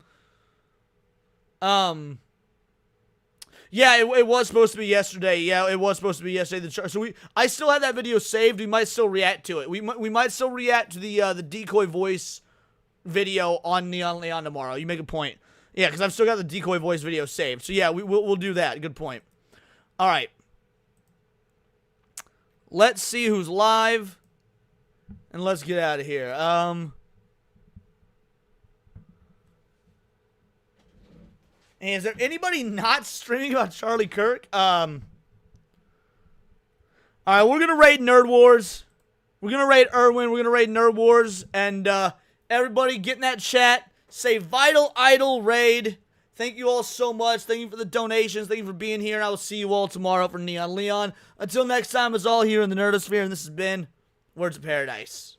Yeah, it was supposed to be yesterday. So I still have that video saved. We might still react to it. We might still react to the decoy voice video on Neon Leon tomorrow. You make a point. Yeah, because I've still got the decoy voice video saved. So yeah, we'll do that. Good point. All right. Let's see who's live, and let's get out of here. And is there anybody not streaming about Charlie Kirk? All right, we're going to raid Nerd Wars. We're going to raid Irwin. We're going to raid Nerd Wars. And everybody get in that chat. Say Vital Idol Raid. Thank you all so much. Thank you for the donations. Thank you for being here. And I will see you all tomorrow for Neon Leon. Until next time, it's all here in the Nerdosphere. And this has been Words of Paradise.